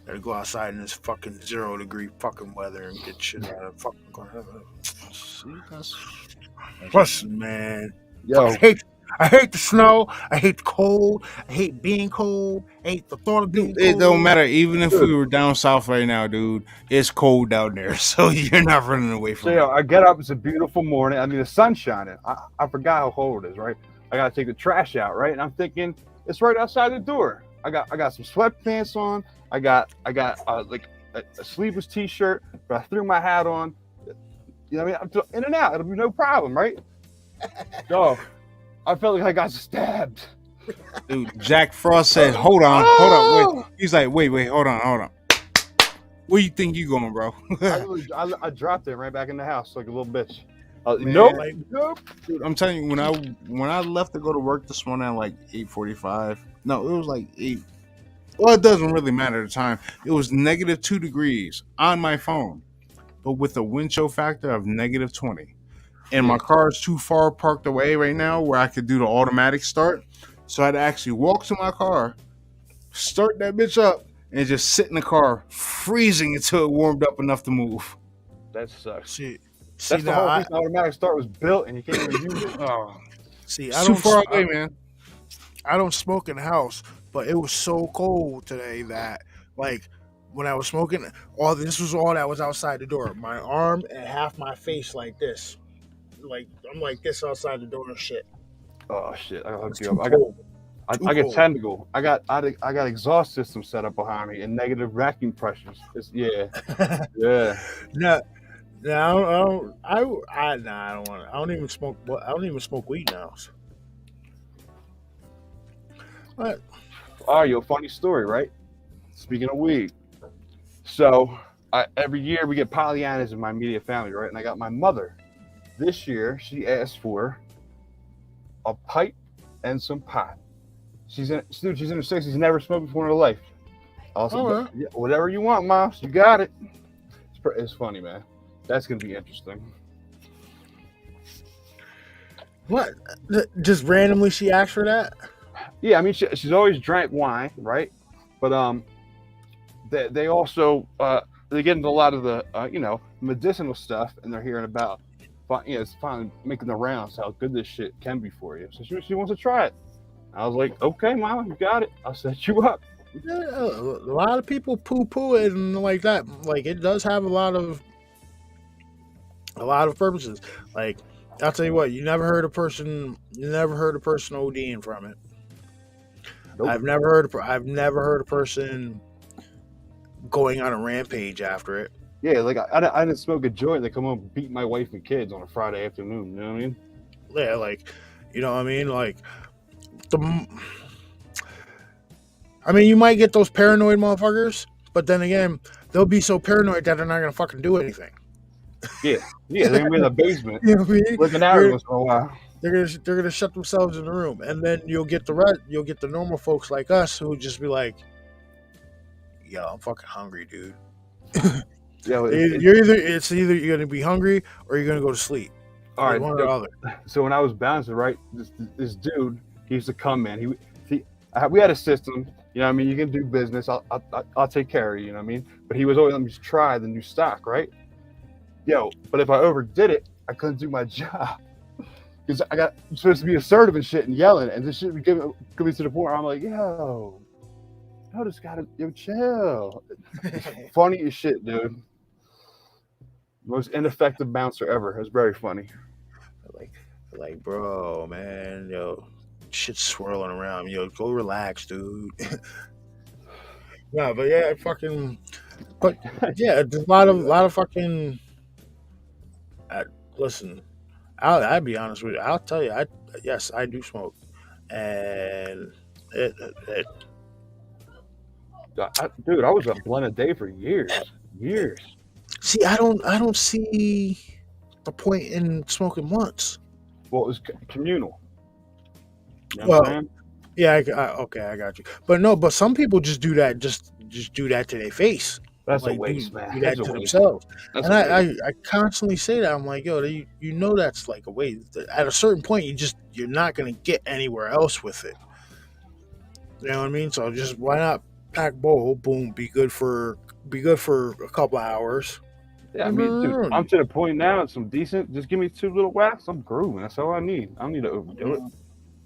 Gotta go outside in this fucking 0-degree fucking weather and get shit out of fucking. Plus, man. Yo, I hate the snow. I hate the cold. I hate being cold. I hate the thought of being cold. It don't matter. Even if we were down south right now, dude, it's cold down there. So you're not running away from it. So, I get up. It's a beautiful morning. I mean, the sun's shining. I forgot how cold it is, right? I got to take the trash out, right? And I'm thinking, it's right outside the door. I got some sweatpants on. I got like a sleeveless t-shirt, but I threw my hat on. You know what I mean? I'm in and out. It'll be no problem, right? Dog, I felt like I got stabbed. Dude, Jack Frost said, hold on, wait. He's like, wait, hold on. Where you think you going, bro? I dropped it right back in the house like a little bitch. Man, Nope. Dude, I'm telling you, when I left to go to work this morning at like 8:45, no, it was like 8. Well, it doesn't really matter at the time. It was -2 degrees on my phone, but with a wind chill factor of -20. And my car is too far parked away right now where I could do the automatic start. So I had to actually walk to my car, start that bitch up, and just sit in the car, freezing until it warmed up enough to move. That sucks. See, That's the whole reason automatic start was built, and you can't even use it. Oh, see, It's too far away, man. I don't smoke in the house, but it was so cold today that, like, when I was smoking, this was all that was outside the door. My arm and half my face like this. Like I'm like this outside the door and shit. oh shit! I hooked It's you too up. cold. I get tentacle. I got exhaust system set up behind me and negative vacuum pressures. Yeah. No, I don't want. I don't even smoke. I don't even smoke weed now. What? Oh, a funny story, right? Speaking of weed, so every year we get Pollyannas in my immediate family, right? And I got my mother. This year, she asked for a pipe and some pot. She's in her 60s, never smoked before in her life. Also, yeah, whatever you want, Mom, you got it. It's funny, man. That's gonna be interesting. What? Just randomly, she asked for that? Yeah, I mean, she's always drank wine, right? But they also they get into a lot of the medicinal stuff, and they're hearing about. It's finally making the rounds how good this shit can be for you. So she wants to try it. I was like, okay, mom, you got it. I'll set you up. Yeah, a lot of people poo-poo it and like that. Like it does have a lot of purposes. Like I'll tell you what, you never heard a person ODing from it. Nope. I've never heard a person going on a rampage after it. Yeah, like I didn't smoke a joint. They come home and beat my wife and kids on a Friday afternoon. You know what I mean? Yeah, like you know what I mean. Like you might get those paranoid motherfuckers, but then again, they'll be so paranoid that they're not gonna fucking do anything. Yeah, they're gonna be in the basement, You know what I mean? looking out once in a while. They're gonna shut themselves in the room, and then you'll get the normal folks like us who just be like, "Yo, I'm fucking hungry, dude." Yeah, It's either you're gonna be hungry or you're gonna go to sleep. all right. One or the other. So when I was bouncing, right, this dude, he used to come in. We had a system. You know what I mean? You can do business. I'll take care of you. You know what I mean? But he was always letting me try the new stock, right? Yo, but if I overdid it, I couldn't do my job because I'm supposed to be assertive and shit and yelling, and this shit would get me to the point where I'm like, yo, just gotta chill. Funny as shit, dude. Most ineffective bouncer ever. It was very funny. Like, bro, man, yo, shit's swirling around. Yo, go relax, dude. No, but yeah, but yeah, there's a lot of fucking. Listen, I'd be honest with you. I'll tell you, yes, I do smoke, and it Dude, I was a blunt a day for years. see, I don't see the point in smoking once. Well, it was communal. You know Well, what I'm saying? Yeah, okay, I got you. But some people just do that, just do that to their face. That's Like, a waste, man. Do that That's a to waste. themselves. That's And a waste. I constantly say that. I'm like, yo, you know that's like a waste. At a certain point, you're not gonna get anywhere else with it. You know what I mean? So just why not pack bowl, boom, be good for a couple hours. Yeah, I mean, dude, I'm to the point now. It's some decent. Just give me 2 little whacks. I'm grooving. That's all I need. I don't need to overdo it.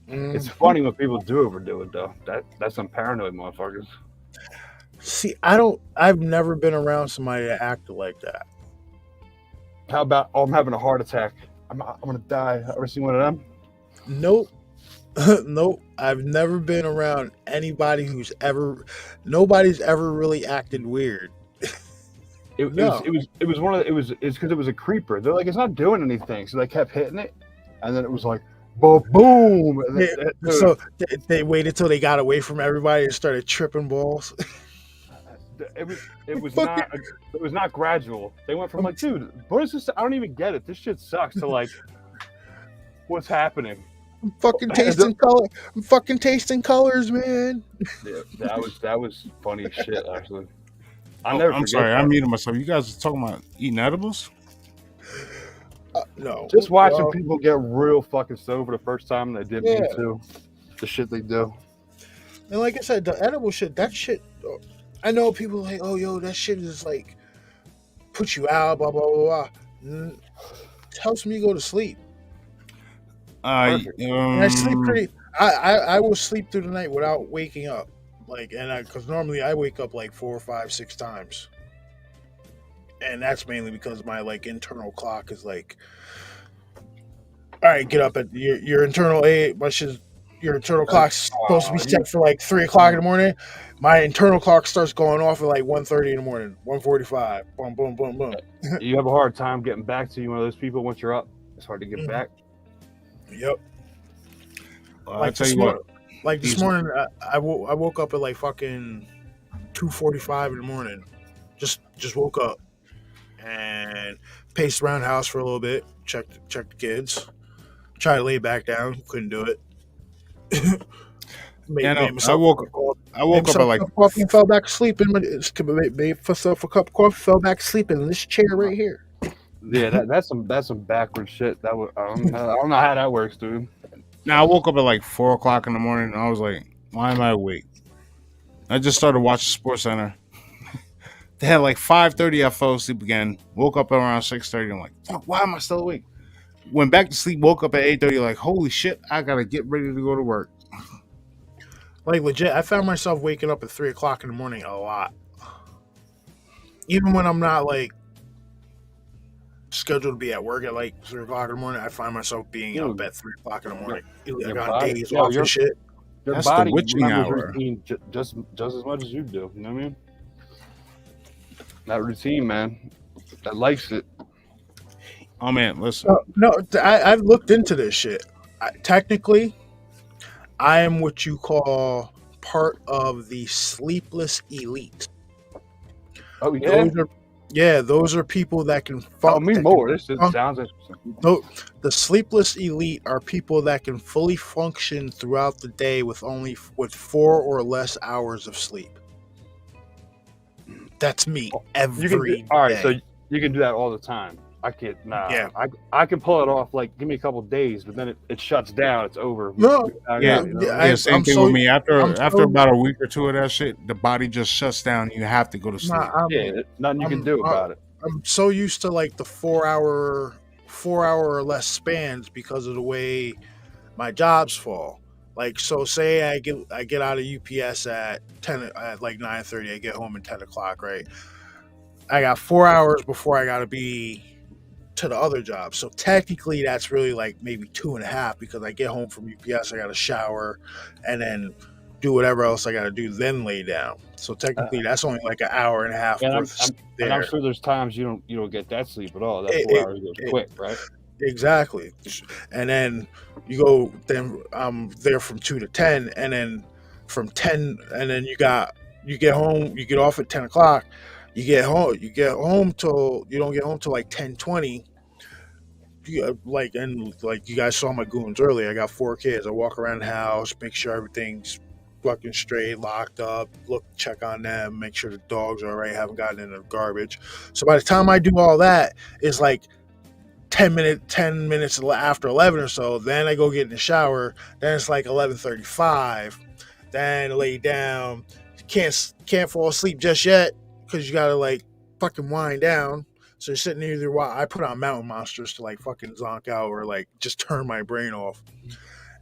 It's funny when people do overdo it, though. That's some paranoid motherfuckers. See, I've never been around somebody that acted like that. How about, I'm having a heart attack. I'm gonna die. Ever seen one of them? Nope. Nope. I've never been around anybody nobody's ever really acted weird. It was one of the, it's because it was a creeper. They're like, it's not doing anything, so they kept hitting it, and then it was like, boom. And then, So they waited till they got away from everybody and started tripping balls. it was not gradual. They went from like, dude, what is this? I don't even get it. This shit sucks. To like, what's happening? I'm fucking tasting color. I'm fucking tasting colors, man. Yeah, that was funny as shit, actually. I'm sorry, I'm muting myself. You guys are talking about eating edibles? No. Just watching people get real fucking sober the first time they did me Yeah. too. The shit they do. And like I said, the edible shit, that shit, I know people like, oh, yo, that shit is like, put you out, blah, blah, blah, blah. It helps me go to sleep. And I sleep pretty, I will sleep through the night without waking up. Like, because normally I wake up like 4, 5, 6 times. And that's mainly because my like internal clock is like, all right, get up at your internal your internal clock's supposed to be set for like 3 o'clock in the morning. My internal clock starts going off at like 1:30 in the morning, 1:45. Boom, boom, boom, boom. You have a hard time getting back to you, one of those people once you're up. It's hard to get back. Yep. I tell you what. Like this morning, I woke up at like fucking 2:45 in the morning. Just woke up and paced around the house for a little bit. Checked the kids. Tried to lay back down. Couldn't do it. I woke up at like coffee and fell back asleep. Made myself a cup of coffee. Fell back asleep in this chair right here. Yeah, that's some backward shit. I don't know how that works, dude. Now I woke up at like 4 o'clock in the morning, and I was like, "Why am I awake?" I just started watching Sports Center. They had like 5:30. I fell asleep again. Woke up around 6:30. I'm like, "Fuck, why am I still awake?" Went back to sleep. Woke up at 8:30. Like, holy shit! I gotta get ready to go to work. Like legit, I found myself waking up at 3 o'clock in the morning a lot. Even when I'm not like scheduled to be at work at like 3 o'clock in the morning, I find myself being up Dude, at 3 o'clock in the morning. your Like on body, days yo, off and shit. your That's the body witching remembers hour. routine just as much as you do. You know what I mean? That routine, man, that likes it. Oh man, listen. No, I've looked into this shit. Technically, I am what you call part of the sleepless elite. Oh yeah, Those are people that can tell me that more. can This just func- sounds interesting. the sleepless elite are people that can fully function throughout the day with 4 or less hours of sleep. That's me You every can do, all right, day. so you can do that all the time. I can't. Nah, Yeah. I can pull it off. Like, give me a couple days, but then it shuts down. It's over. No, Yeah, you know? I- yeah, same I'm thing so- with me. After I'm after so- about a week or two of that shit, the body just shuts down. You have to go to sleep. Yeah, nothing you can I'm- do about it. I'm so used to like the 4 hour or less spans because of the way my jobs fall. Like, so say I get out of UPS at 10 at like 9:30. I get home at 10 o'clock. Right, I got 4 hours before I got to be to the other job. So technically, that's really like maybe 2.5 because I get home from UPS, I got to shower, and then do whatever else I got to do, then lay down. So technically, that's only like an hour and a half And worth of and I'm there. sure there's times you don't get that sleep at all. That It- 4 it- hours goes it- quick, right? Exactly. And then you go, then I'm there from 2 to 10, and then from 10, and then you get home, you get off at 10 o'clock, you get home till, you don't get home till like 10:20. Like, and like you guys saw my goons earlier, I got 4 kids. I walk around the house, make sure everything's fucking straight, locked up, check on them, make sure the dogs are all right, haven't gotten in the garbage. So by the time I do all that, it's like 10 minutes after 11 or so. Then I go get in the shower. Then it's like 11:35. Then lay down. Can't fall asleep just yet because you gotta like fucking wind down. So you're sitting there either while I put on Mountain Monsters to like fucking zonk out or like just turn my brain off.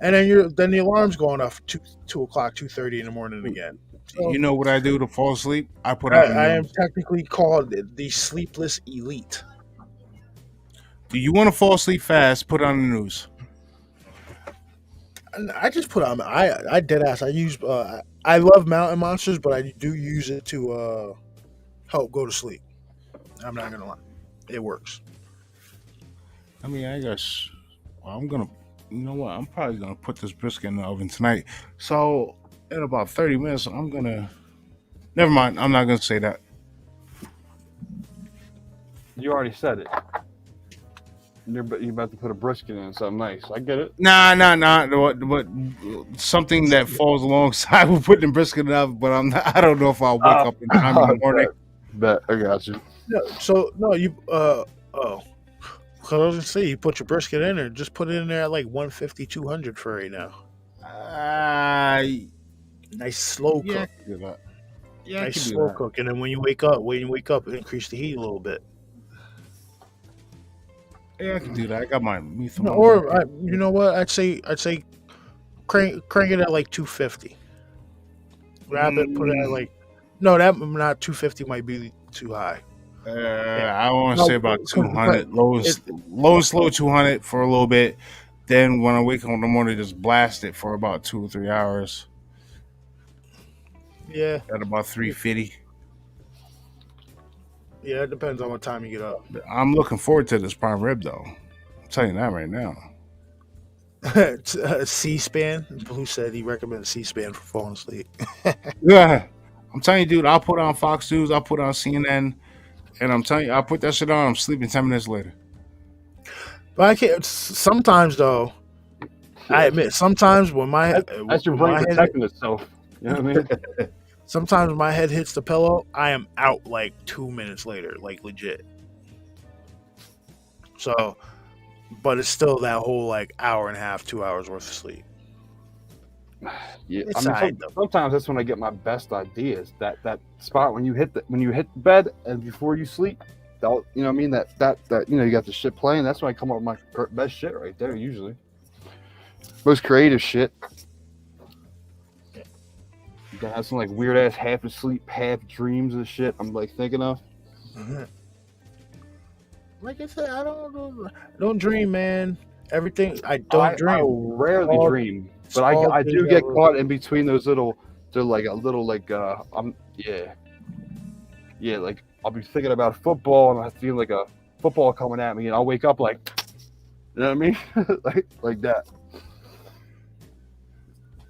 And then the alarm's going off 2 o'clock, 2:30 in the morning again. So You know what I do to fall asleep? I put on. I am technically called the sleepless elite. Do you want to fall asleep fast? Put on the news. And I just put on. I dead ass. I use. I love Mountain Monsters, but I do use it to help go to sleep. I'm not gonna lie, it works. I mean, I guess. Well, I'm gonna. You know what? I'm probably gonna put this brisket in the oven tonight. So in about 30 minutes, I'm gonna. Never mind. I'm not gonna say that. You already said it. You're about to put a brisket in something nice. I get it. Nah. What something that falls alongside with putting the brisket in the oven, but I'm not. I don't know if I'll wake up in time in the morning. Bet I got you. No, so no, you Cause I was gonna say you put your brisket in there, just put it in there at like 150, 200 for right now. Nice slow cook. Yeah, I can do that. Yeah, I Nice can do slow that. cook, and then when you wake up, increase the heat a little bit. Yeah, I can do that. I got my meat. No, or you know what? I'd say crank it at like 250. Wrap it, put it at like that not 250 might be too high. I want to No, say about but- 200. Lowest low 200 for a little bit. Then when I wake up in the morning, just blast it for about 2 or 3 hours Yeah, at about 350. it depends on what time you get up. I'm looking forward to this prime rib, though. I'm telling you that right now. C-SPAN. Blue said he recommends C-SPAN for falling asleep. Yeah, I'm telling you, dude. I'll put on Fox News. I'll put on CNN, and I'm telling you, I'll put that shit on. I'm sleeping 10 minutes later. But I can't. Sometimes though, I admit, sometimes when That's your when brain my head, protecting itself. You know what I mean? sometimes when my head hits the pillow, I am out like 2 minutes later, like legit. So, but it's still that whole like hour and a half, 2 hours worth of sleep. Yeah, It's I mean, alright, though. sometimes that's when I get my best ideas. That spot when you hit the bed and before you sleep. You know what I mean? That you got the shit playing. That's when I come up with my best shit right there. Usually, most creative shit. that has some like weird ass half asleep, half dreams and shit. I'm like thinking of. Mhm. Like I said, I don't dream, man. Everything I don't I dream. rarely All- dream, it's but all I do deja get vu. caught in between those little. They're like a little like yeah, like I'll be thinking about football and I feel like a football coming at me, and I'll wake up like, you know what I mean, like that.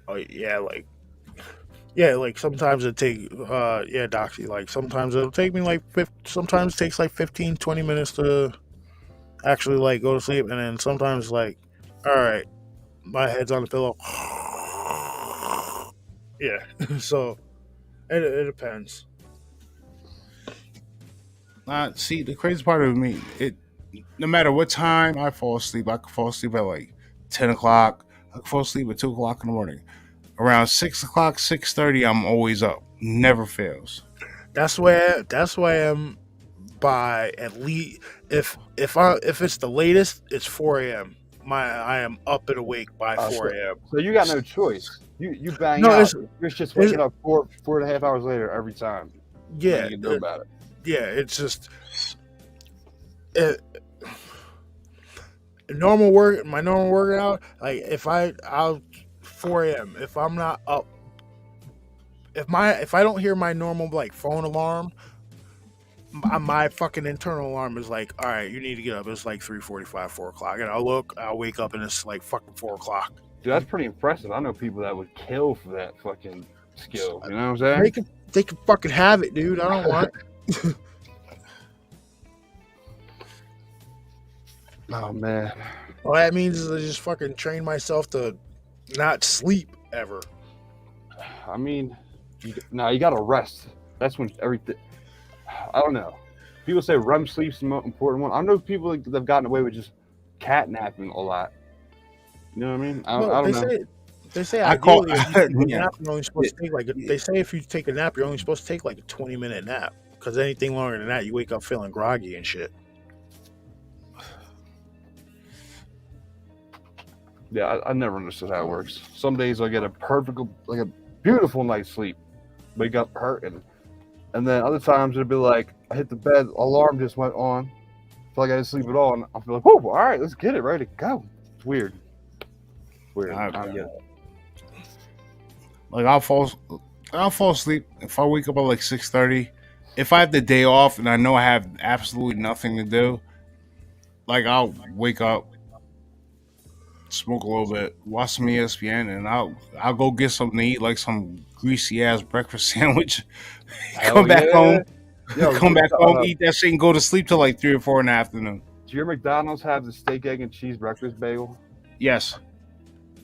Oh yeah, like sometimes it take yeah, Doxy, like sometimes it'll take me like sometimes it takes like 15, 20 minutes to actually like go to sleep, and then sometimes like, all right, my head's on the pillow. Yeah, so it depends. See, the crazy part of me, no matter what time I fall asleep, I can fall asleep at like 10 o'clock. I can fall asleep at 2 o'clock in the morning. Around 6 o'clock, 6:30, I'm always up. Never fails. That's why I'm by at least if it's the latest, it's 4 a.m. I am up and awake by 4 a.m. So you got no choice. You bang No, out. You're just waking it's- up 4.5 hours later every time. Yeah, Nothing you can do about it. yeah, it's just it, normal work. My normal workout, like I'll 4 a.m. If I'm not up, if I don't hear my normal like phone alarm, my fucking internal alarm is like, all right, you need to get up. It's like 3:45, 4 o'clock, and I'll wake up and it's like fucking 4 o'clock. Dude, that's pretty impressive. I know people that would kill for that fucking skill. You know what I'm They saying? can fucking have it, dude. I don't want. Oh man. All that means is I just fucking train myself to not sleep ever. I mean, you gotta rest. That's when everything. I don't know. People say REM sleep's the most important one. I know people that have gotten away with just cat napping a lot. You know what I mean? I don't know. They say I call- ideally, if you take a yeah. nap, you're only supposed to take like. They say if you take a nap, you're only supposed to take like a 20-minute nap. Because anything longer than that, you wake up feeling groggy and shit. Yeah, I never understood how it works. Some days I get a beautiful night's sleep, wake up hurting, and then other times it'll be like I hit the bed, alarm just went on, feel like I didn't sleep at all, and I feel like, oh, all right, let's get it, ready to go. It's weird. I don't get it. Like I'll fall asleep if I wake up at like 6:30. If I have the day off and I know I have absolutely nothing to do, like I'll wake up, smoke a little bit, watch some ESPN, and I'll go get something to eat, like some greasy ass breakfast sandwich. Come back home, eat that shit, and go to sleep till like 3 or 4 in the afternoon. Do your McDonald's have the steak, egg, and cheese breakfast bagel? Yes.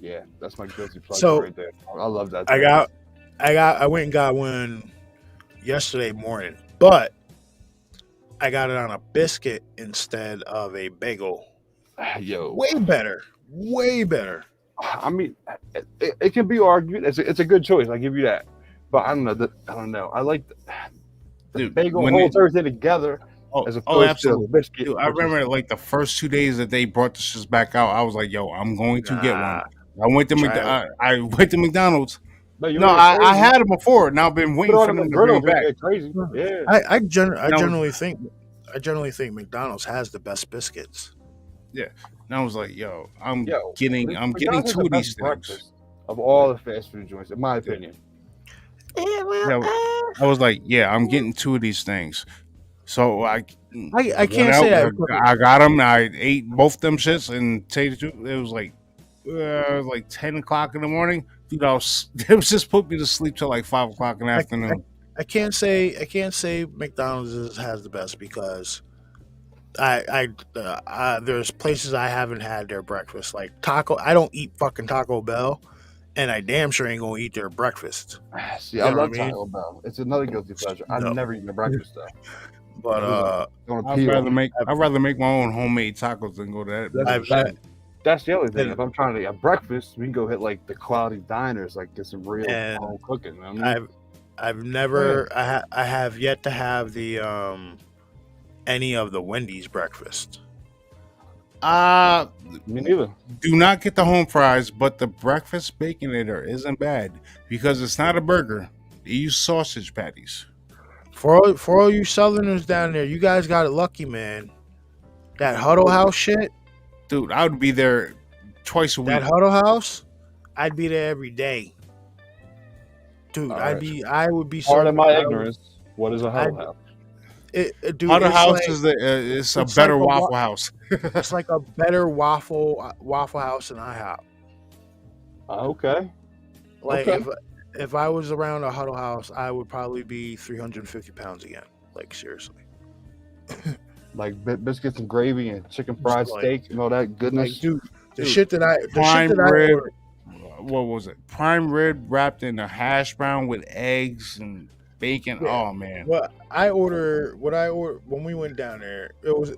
Yeah, that's my guilty pleasure So, right there. I love that. I went and got one yesterday morning, but I got it on a biscuit instead of a bagel. Yo, Way better. Way better. I mean, it can be argued. It's a good choice. I give you that. But I don't know. I like the Dude, bagel when holds everything together as opposed to absolutely. the biscuit. Dude, I remember like the first 2 days that they brought this shit back out, I was like, yo, I'm going to get one. I went to I went to McDonald's. No, I had them before. Now I've been waiting for them to bring it back. Crazy. Yeah. I generally think McDonald's has the best biscuits. And I was like, yo, I'm McDonald's getting has 2 the of these best things. breakfast of all the fast food joints, in my opinion. Yeah, I was like, yeah, I'm getting 2 of these things. So I can't went say out, that. I got them. I ate both them shits, and tell you the truth, it was like 10 o'clock in the morning. Dude, it was just put me to sleep till like 5 o'clock in the afternoon. I can't say McDonald's has the best because there's places I haven't had their breakfast, like Taco. I don't eat fucking Taco Bell, and I damn sure ain't gonna eat their breakfast. See, You I know love what I mean? Taco Bell. It's another guilty pleasure. I've No. never eaten a breakfast though. But I'd rather make my own homemade tacos than go to that. That's the other thing. And- If I'm trying to get breakfast, we can go hit like the quality diners, like get some real And home cooking. You know what I mean? I've never I have yet to have the any of the Wendy's breakfast. Me neither. Do not get the home fries, but the breakfast baconator isn't bad because it's not a burger. They use sausage patties. For all you Southerners down there, you guys got it lucky, man. That Huddle House shit, Dude, I would be there twice a that week. Huddle House, I'd be there every day, dude. All right. I would be so. Pardon my I would- ignorance. What is a huddle house? Dude, Huddle it's House like is it's a it's better like a Waffle House. it's like a better Waffle House than IHOP. Okay. Like Okay. if I was around a Huddle House, I would probably be 350 pounds again. Like seriously. Like biscuits and gravy and chicken fried Like- steak and all that goodness. Like, dude, the Dude, shit that I Prime rib. ordered, What was it? Prime rib wrapped in a hash brown with eggs and bacon. Yeah. Oh man. what I ordered when we went down there,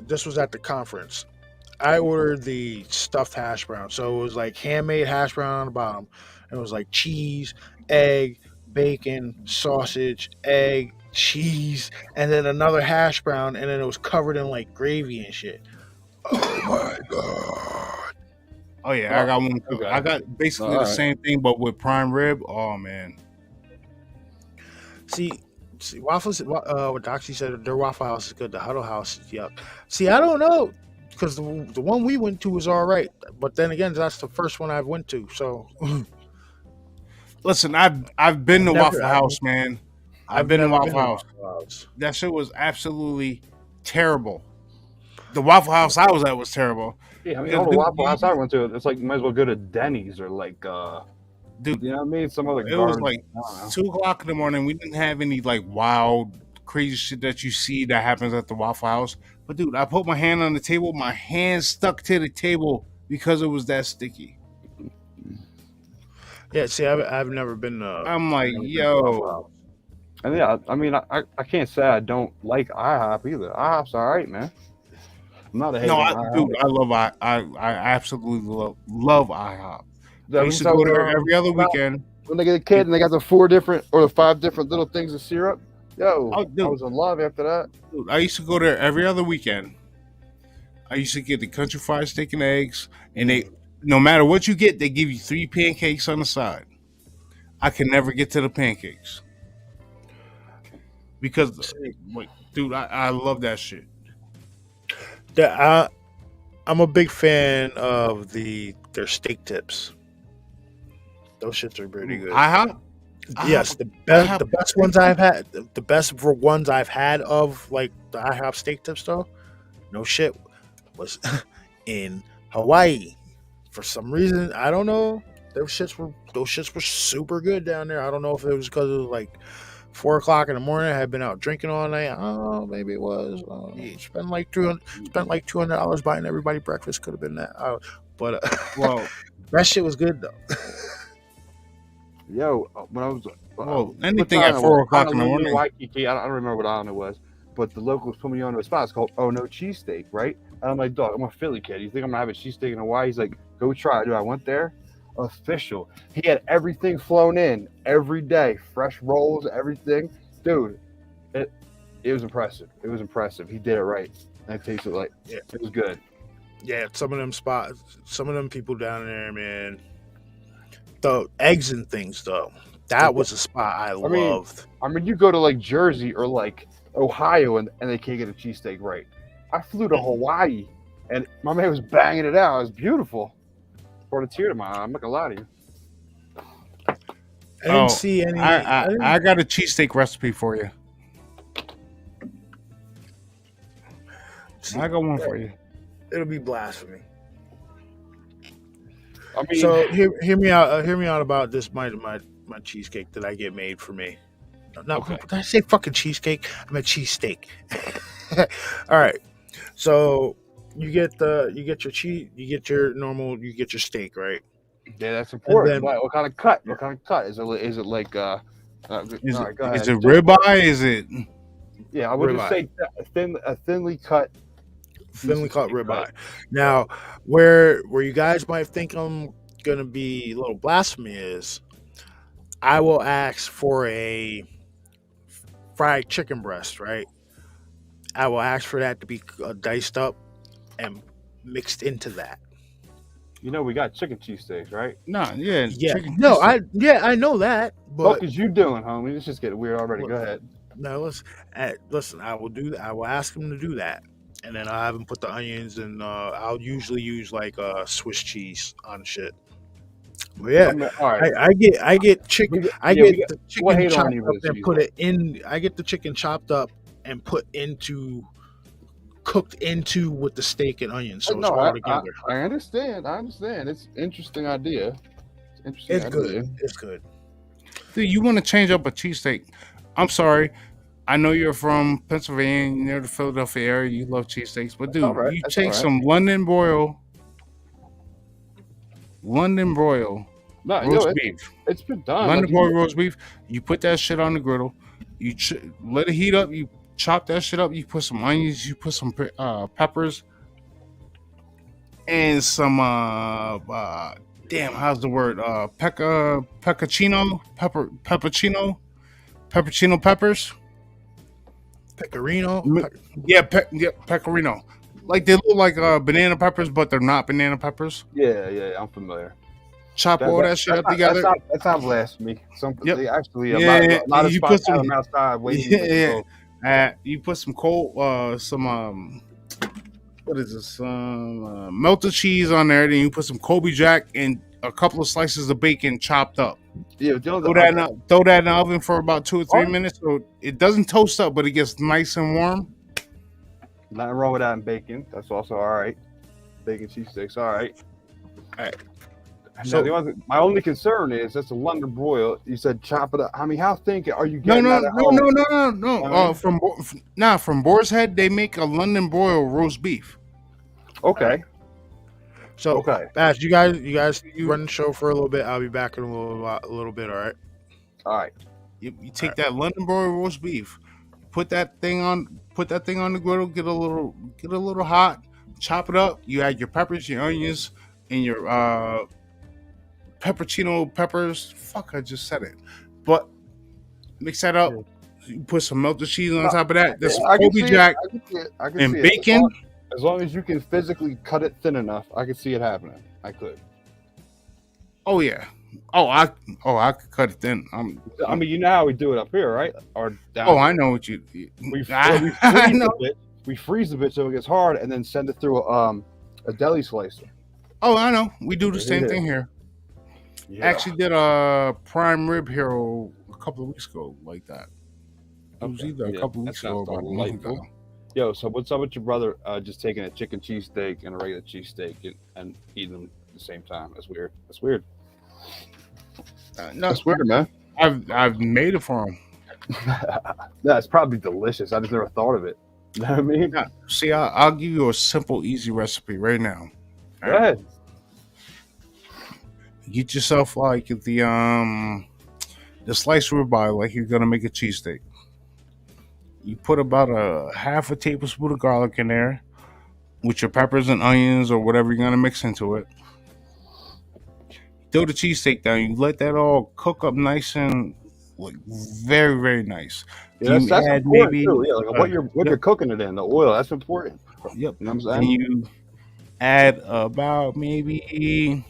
this was at the conference. I ordered the stuffed hash brown. So it was like handmade hash brown on the bottom. And it was like cheese, egg, bacon, sausage, egg, cheese, and then another hash brown, and then it was covered in like gravy and shit. Oh my god. Oh yeah, I got one too. Okay. I got basically the Alright. same thing, but with prime rib. Oh man. See, waffles. What Doxy said, their Waffle House is good. The Huddle House is yuck. See, I don't know, because the one we went to was all right, but then again, that's the first one I've went to. So Listen, I've been to Never- Waffle House, man. I've been to never Waffle House. Waffle House. That shit was absolutely terrible. The Waffle House I was at was terrible. Yeah, I mean, Yeah, all the dude, Waffle House I went to, it's like you might as well go to Denny's or like, Dude, you know what I mean? Some other. it was garbage. like I don't know. 2 o'clock in the morning. We didn't have any like wild, crazy shit that you see that happens at the Waffle House. But dude, I put my hand on the table. My hand stuck to the table because it was that sticky. Yeah, see, I've never been to. I'm like, never been to Waffle yo, House. And yeah, I mean, I can't say I don't like IHOP either. IHOP's all right, man. I'm not a hater. no, on IHOP. dude, I love I absolutely love IHOP. Yeah, I we used to talk go there about every other weekend. when they get a kid and they got the 4 different or the 5 different little things of syrup. Yo, Oh, dude. I was in love after that. Dude, I used to go there every other weekend. I used to get the country fried steak and eggs, and they, no matter what you get, they give you 3 pancakes on the side. I can never get to the pancakes because, wait, dude, I love that shit. I'm a big fan of their steak tips. Those shits are pretty good. IHOP? Yes, IHOP- the best ones I've had, the best for ones I've had of like the IHOP steak tips though, no shit, was in Hawaii. For some reason, I don't know. Those shits were super good down there. I don't know if it was because it was like 4 o'clock in the morning. I had been out drinking all night. I don't know. Maybe it was. Spent like $200 buying everybody breakfast. Could have been that. But Well, that shit was good though. Yo, when I was Well, what anything island at 4 was it? o'clock in the Honolulu, morning. Waikiki, I don't remember what island it was, but the locals put me on to a spot. It's called Oh No Cheesesteak, right? And I'm like, dog, I'm a Philly kid. You think I'm gonna have a cheesesteak in Hawaii? He's like, go try it. Dude, I went there. Official. He had everything flown in every day, fresh rolls, everything. Dude, it was impressive. It was impressive. He did it right. And it tasted like it was good. Yeah, some of them spots, some of them people down there, man. The eggs and things, though, that was a spot I mean, loved. I mean, you go to like Jersey or like Ohio and they can't get a cheesesteak right. I flew to Hawaii and my man was banging it out. It was beautiful. Brought a tear to my eye. I'm not gonna lie to you. I didn't Oh, see any. I got a cheesesteak recipe for you. I got one for you. It'll be blasphemy. I mean, So hear me out. Hear me out about this. My cheesecake that I get made for me. No, Okay. did I say fucking cheesecake? I meant cheesesteak. All right. So you get your cheese. You get your normal. You get your steak, right? yeah, that's important. then- what kind of cut? What kind of cut? Is it like Is, all right, go is ahead. it ribeye? Is it? Yeah, I would just say a thinly cut. Thinly cut Steak, ribeye. right. Now, where you guys might think I'm gonna be a little blasphemy is, I will ask for a fried chicken breast, right? I will ask for that to be diced up and mixed into that. You know we got chicken cheesesteaks, right? Nah, yeah, Yeah, chicken. no, cheesesteak. I know that, What but is you doing, homie? It's just getting weird already. look, Go ahead. no, listen. I will do that. I will ask him to do that, and then I have him put the onions, and I'll usually use like Swiss cheese on shit. But yeah, All right. I get chicken. I Yeah, get the we'll chicken hate on chopped you up with and cheese. put it in. I get the chicken chopped up and put into cooked into with the steak and onions, so it's No, all together. I understand. I understand. It's an interesting idea. It's an interesting It's idea. good. It's good. Dude, you want to change up a cheesesteak? I'm sorry. I know you're from Pennsylvania, near the Philadelphia area. You love cheesesteaks, but dude, all right. you That's take all right. some London broil No, roast beef. it's been done. London Like, broil roast beef. You put that shit on the griddle. You let it heat up. You chop that shit up. You put some onions. You put some peppers and some damn, how's the word? Peppercino peppers. Pecorino. Yeah, pecorino. Like they look like banana peppers, but they're not banana peppers. yeah, I'm familiar. Chop all that shit up together. That's not blasphemy. Yep. They actually, a Yeah, lot of you spots put some- have them outside waiting. Yeah. You put some cold, what is this? Some melted cheese on there. Then you put some Kobe Jack and a couple of slices of bacon chopped up. Yeah, Throw that in the oven for about 2 or 3 minutes, so it doesn't toast up, but it gets nice and warm. Nothing wrong with that and bacon. That's also all right. Bacon cheesesteaks, all right. All right. So my only concern is that's a London broil. You said chop it up. I mean, how thin are you getting? No. From Boar's Head, they make a London broil roast beef. Okay. So, Okay. Bash, you guys run the show for a little bit. I'll be back in a little bit. All right. All right. You take that London broil roast beef, put that thing on the griddle, get a little hot, chop it up. You add your peppers, your onions, and your peppercino peppers. Fuck, I just said it. But mix that up. You put some melted cheese on top of that. There's some Kobe Jack and bacon. As long as you can physically cut it thin enough, I could see it happening. I could. Oh yeah. I could cut it thin. I mean, you know how we do it up here, right? Or down. Oh, I know what you. We I freeze know. a bit. We freeze a bit so it gets hard, and then send it through a deli slicer. Oh, I know. We do the same Yeah. thing here. Yeah. Actually, did a prime rib here a couple of weeks ago, like that. It was either a couple of weeks ago or about a month ago. Yo, so what's up with your brother just taking a chicken cheesesteak and a regular cheesesteak and eating them at the same time? That's weird. No, That's weird, man. I've made it for him. Yeah, it's probably delicious. I just never thought of it. You know what I mean? Yeah. See, I'll give you a simple, easy recipe right now. Go ahead. Get yourself like the sliced ribeye, like you're gonna make a cheesesteak. You put about a half a tablespoon of garlic in there with your peppers and onions or whatever you're gonna mix into it. Throw the cheesesteak down. You let that all cook up nice and like very, very nice. Yeah, that's add important maybe, too. Yeah, like what you're cooking it in, the oil. That's important. Yep. You know what I'm saying? And you add about maybe,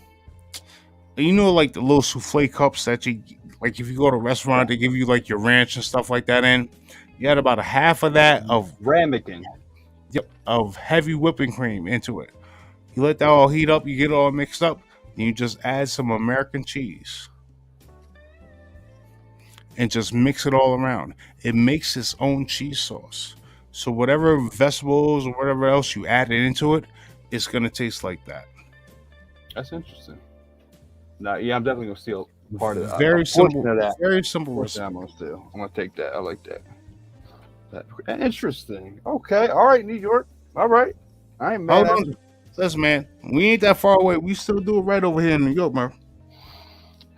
like the little souffle cups that you, like if you go to a restaurant, they give you like your ranch and stuff like that in. You add about a half of that of ramekin. Yep, of heavy whipping cream into it. You let that all heat up, you get it all mixed up, and you just add some American cheese. And just mix it all around. It makes its own cheese sauce. So whatever vegetables or whatever else you add into it, it's gonna taste like that. That's interesting. No, yeah, I'm definitely gonna steal part of that. Very A portion simple. of that. Very simple Portion recipe. I'm gonna steal. I'm gonna take that. I like that. Interesting. Okay. All right, New York. All right. I ain't mad. Hold on. Listen, man, we ain't that far away. We still do it right over here in New York, man.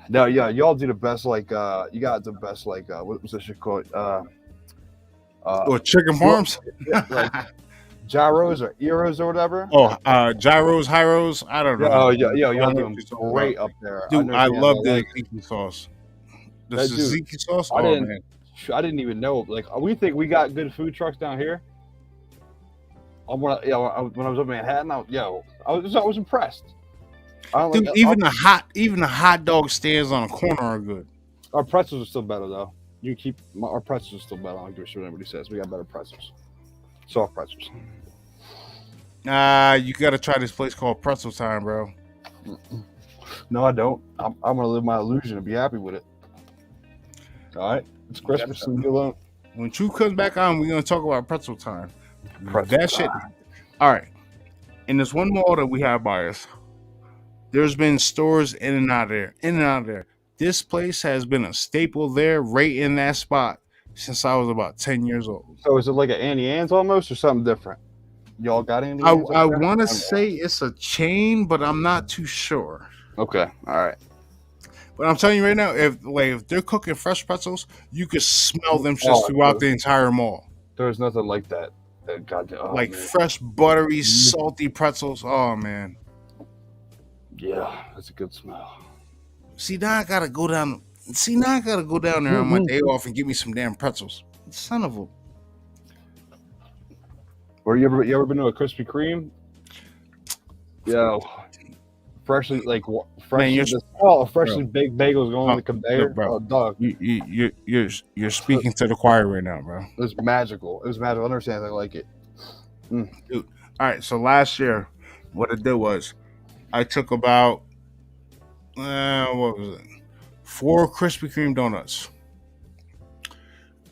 No, yeah, y'all do the best. Like, you got the best. Like, what's this shit called? Or chicken farms. Like gyros or eros or whatever. Gyros, hyros. I don't know. Oh, yeah, y'all I know doing what you're talking great about. up there. Dude, I understand love that. the Like, tzatziki sauce. The That dude, tzatziki sauce. I Oh didn't- man. I didn't even know. Like, we think we got good food trucks down here. When I was up in Manhattan, I was impressed. I don't Dude, like even the hot dog stands on a corner are good. our pretzels are still better though. You keep our pretzels are still better. I don't give a shit what anybody says. We got better pretzels, soft pretzels. You gotta try this place called Pretzel Time, bro. No, I don't. I'm gonna live my illusion and be happy with it. All right, it's Christmas and you alone. When Truth comes back on, we're gonna talk about Pretzel Time. Pretzel That shit. time. All right. In this one mall that we have by us, there's been stores in and out of there, in and out of there. This place has been a staple there, right in that spot, since I was about 10 years old. So is it like an Annie Ann's almost, or something different? Y'all got Annie I Ann's? up there? want to say it's a chain, but I'm not too sure. Okay, all right. But I'm telling you right now, if they're cooking fresh pretzels, you could smell them just Oh, throughout dude. the entire mall. There's nothing like that. Goddamn, oh, Like man. fresh, buttery, salty pretzels. Oh man. Yeah, that's a good smell. See, now I gotta go down. Now I gotta go down there on my day off and get me some damn pretzels. Son of a. Or you ever been to a Krispy Kreme? Yo, freshly freshly baked bagels going on the conveyor. bro. Oh, dog, You're speaking to the choir right now, bro. it was magical. It was magical. I never seen anything like it. Dude. All right, so last year, what I did was, I took about what was it, 4 Krispy Kreme donuts,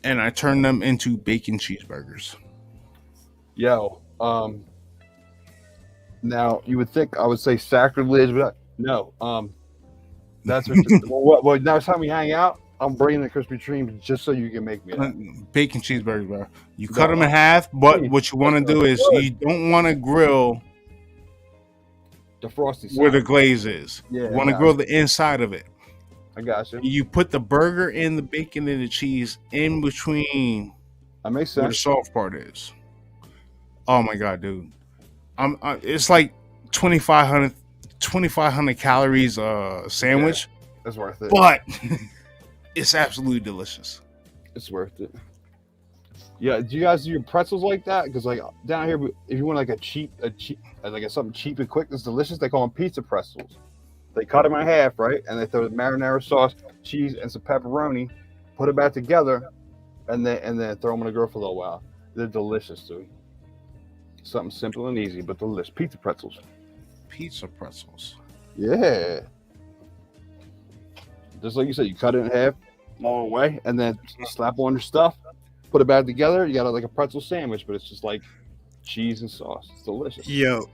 and I turned them into bacon cheeseburgers. Yo, now you would think I would say sacrilege, but no. That's well, next time we hang out, I'm bringing the Krispy Kreme just so you can make me that. Bacon cheeseburgers, bro. You cut them in half, but what you want to do is you don't want to grill The frosty side. where the glaze is. Yeah, You want to I grill the inside of it. I got you. You put the burger and the bacon and the cheese in between That makes where the sense. soft part is. Oh my god, dude! It's like 2,500 calories sandwich, That's worth it. but it's absolutely delicious. It's worth it. Yeah, do you guys do your pretzels like that? Because like down here, if you want like something cheap and quick that's delicious, they call them pizza pretzels. They cut them in half, right, and they throw the marinara sauce, cheese, and some pepperoni, put it back together, and then throw them in the grill for a little while. They're delicious, dude. Something simple and easy, but delicious. Pizza pretzels. Pizza pretzels. Yeah. Just like you said, you cut it in half all the way, and then slap on your stuff, put it back together. You got like a pretzel sandwich, but it's just like cheese and sauce. It's delicious. Yo,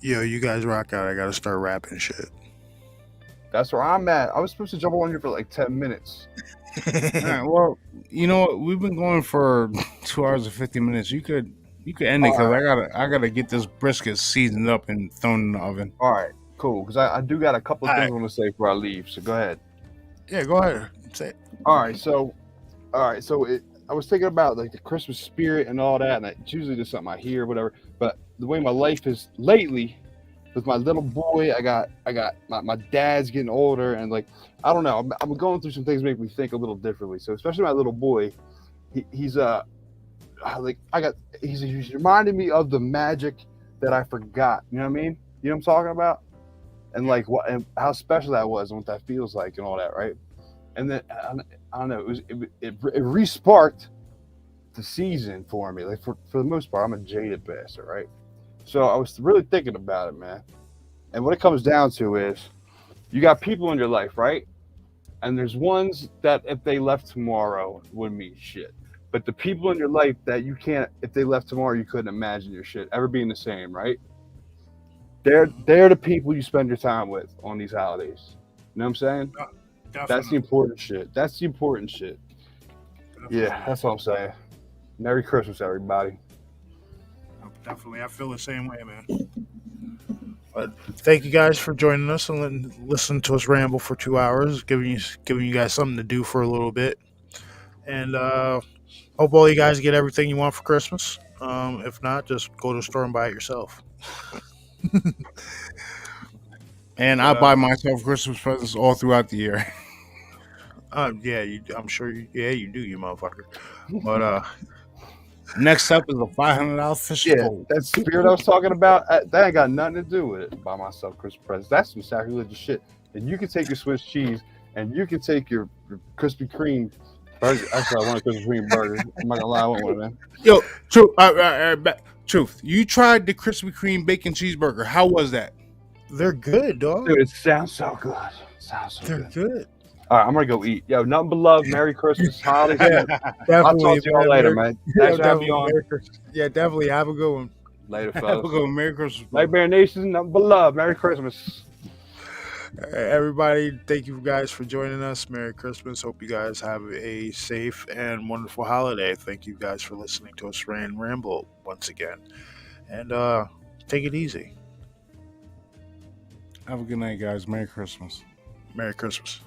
you guys rock out. I gotta start rapping shit. That's where I'm at. I was supposed to jump on here for like 10 minutes. All right, well, you know what? We've been going for 2 hours and 50 minutes. You could end it because I gotta get this brisket seasoned up and thrown in the oven. All right, cool. Because I do got a couple of All things I want to say before I leave. So go ahead. Yeah, go ahead. Say it. All right, so I was thinking about like the Christmas spirit and all that, and it's usually just something I hear, whatever. But the way my life is lately, with my little boy, I got my dad's getting older, and like I don't know, I'm going through some things that make me think a little differently. So especially my little boy, he's reminding me of the magic that I forgot. You know what I mean? You know what I'm talking about? And like what and how special that was and what that feels like and all that, right? And then I don't know, it re-sparked the season for me. Like for the most part, I'm a jaded bastard, right? So I was really thinking about it, man. And what it comes down to is you got people in your life, right? And there's ones that if they left tomorrow wouldn't mean shit. But the people in your life that you can't, if they left tomorrow, you couldn't imagine your shit ever being the same, right? They're the people you spend your time with on these holidays. You know what I'm saying? That's the important shit. That's the important shit. Yeah, that's what I'm saying. Merry Christmas, everybody. Definitely, I feel the same way, man. But thank you guys for joining us and listening to us ramble for 2 hours, giving you guys something to do for a little bit. And hope all you guys get everything you want for Christmas. If not, just go to the store and buy it yourself. And I buy myself Christmas presents all throughout the year. Yeah, I'm sure. You do, you motherfucker. But Next up is a $500 fishing Yeah, pole. that spirit I was talking about, that ain't got nothing to do with it. Buy myself Christmas presents. That's some sacrilegious shit. And you can take your Swiss cheese, and you can take your Krispy Kreme burger. Actually, I want a Krispy Kreme burger. I'm not gonna lie, I want one of them. Yo, truth. You tried the Krispy Kreme bacon cheeseburger. How was that? They're good, dog. Dude, it sounds so good. Sounds so They're good. good. All right, I'm gonna go eat. Yo, nothing but love. Merry Christmas, holidays. Yeah, I'll definitely. talk to you all later, man. Thanks for having me on. Yeah, definitely. Have a good one. Later, Have a fellas. good Merry Christmas. Nightmare Nation, nothing but love. Merry Christmas. Everybody, thank you guys for joining us. Merry Christmas. Hope you guys have a safe and wonderful holiday. Thank you guys for listening to us ramble once again. And take it easy. Have a good night, guys. Merry Christmas. Merry Christmas.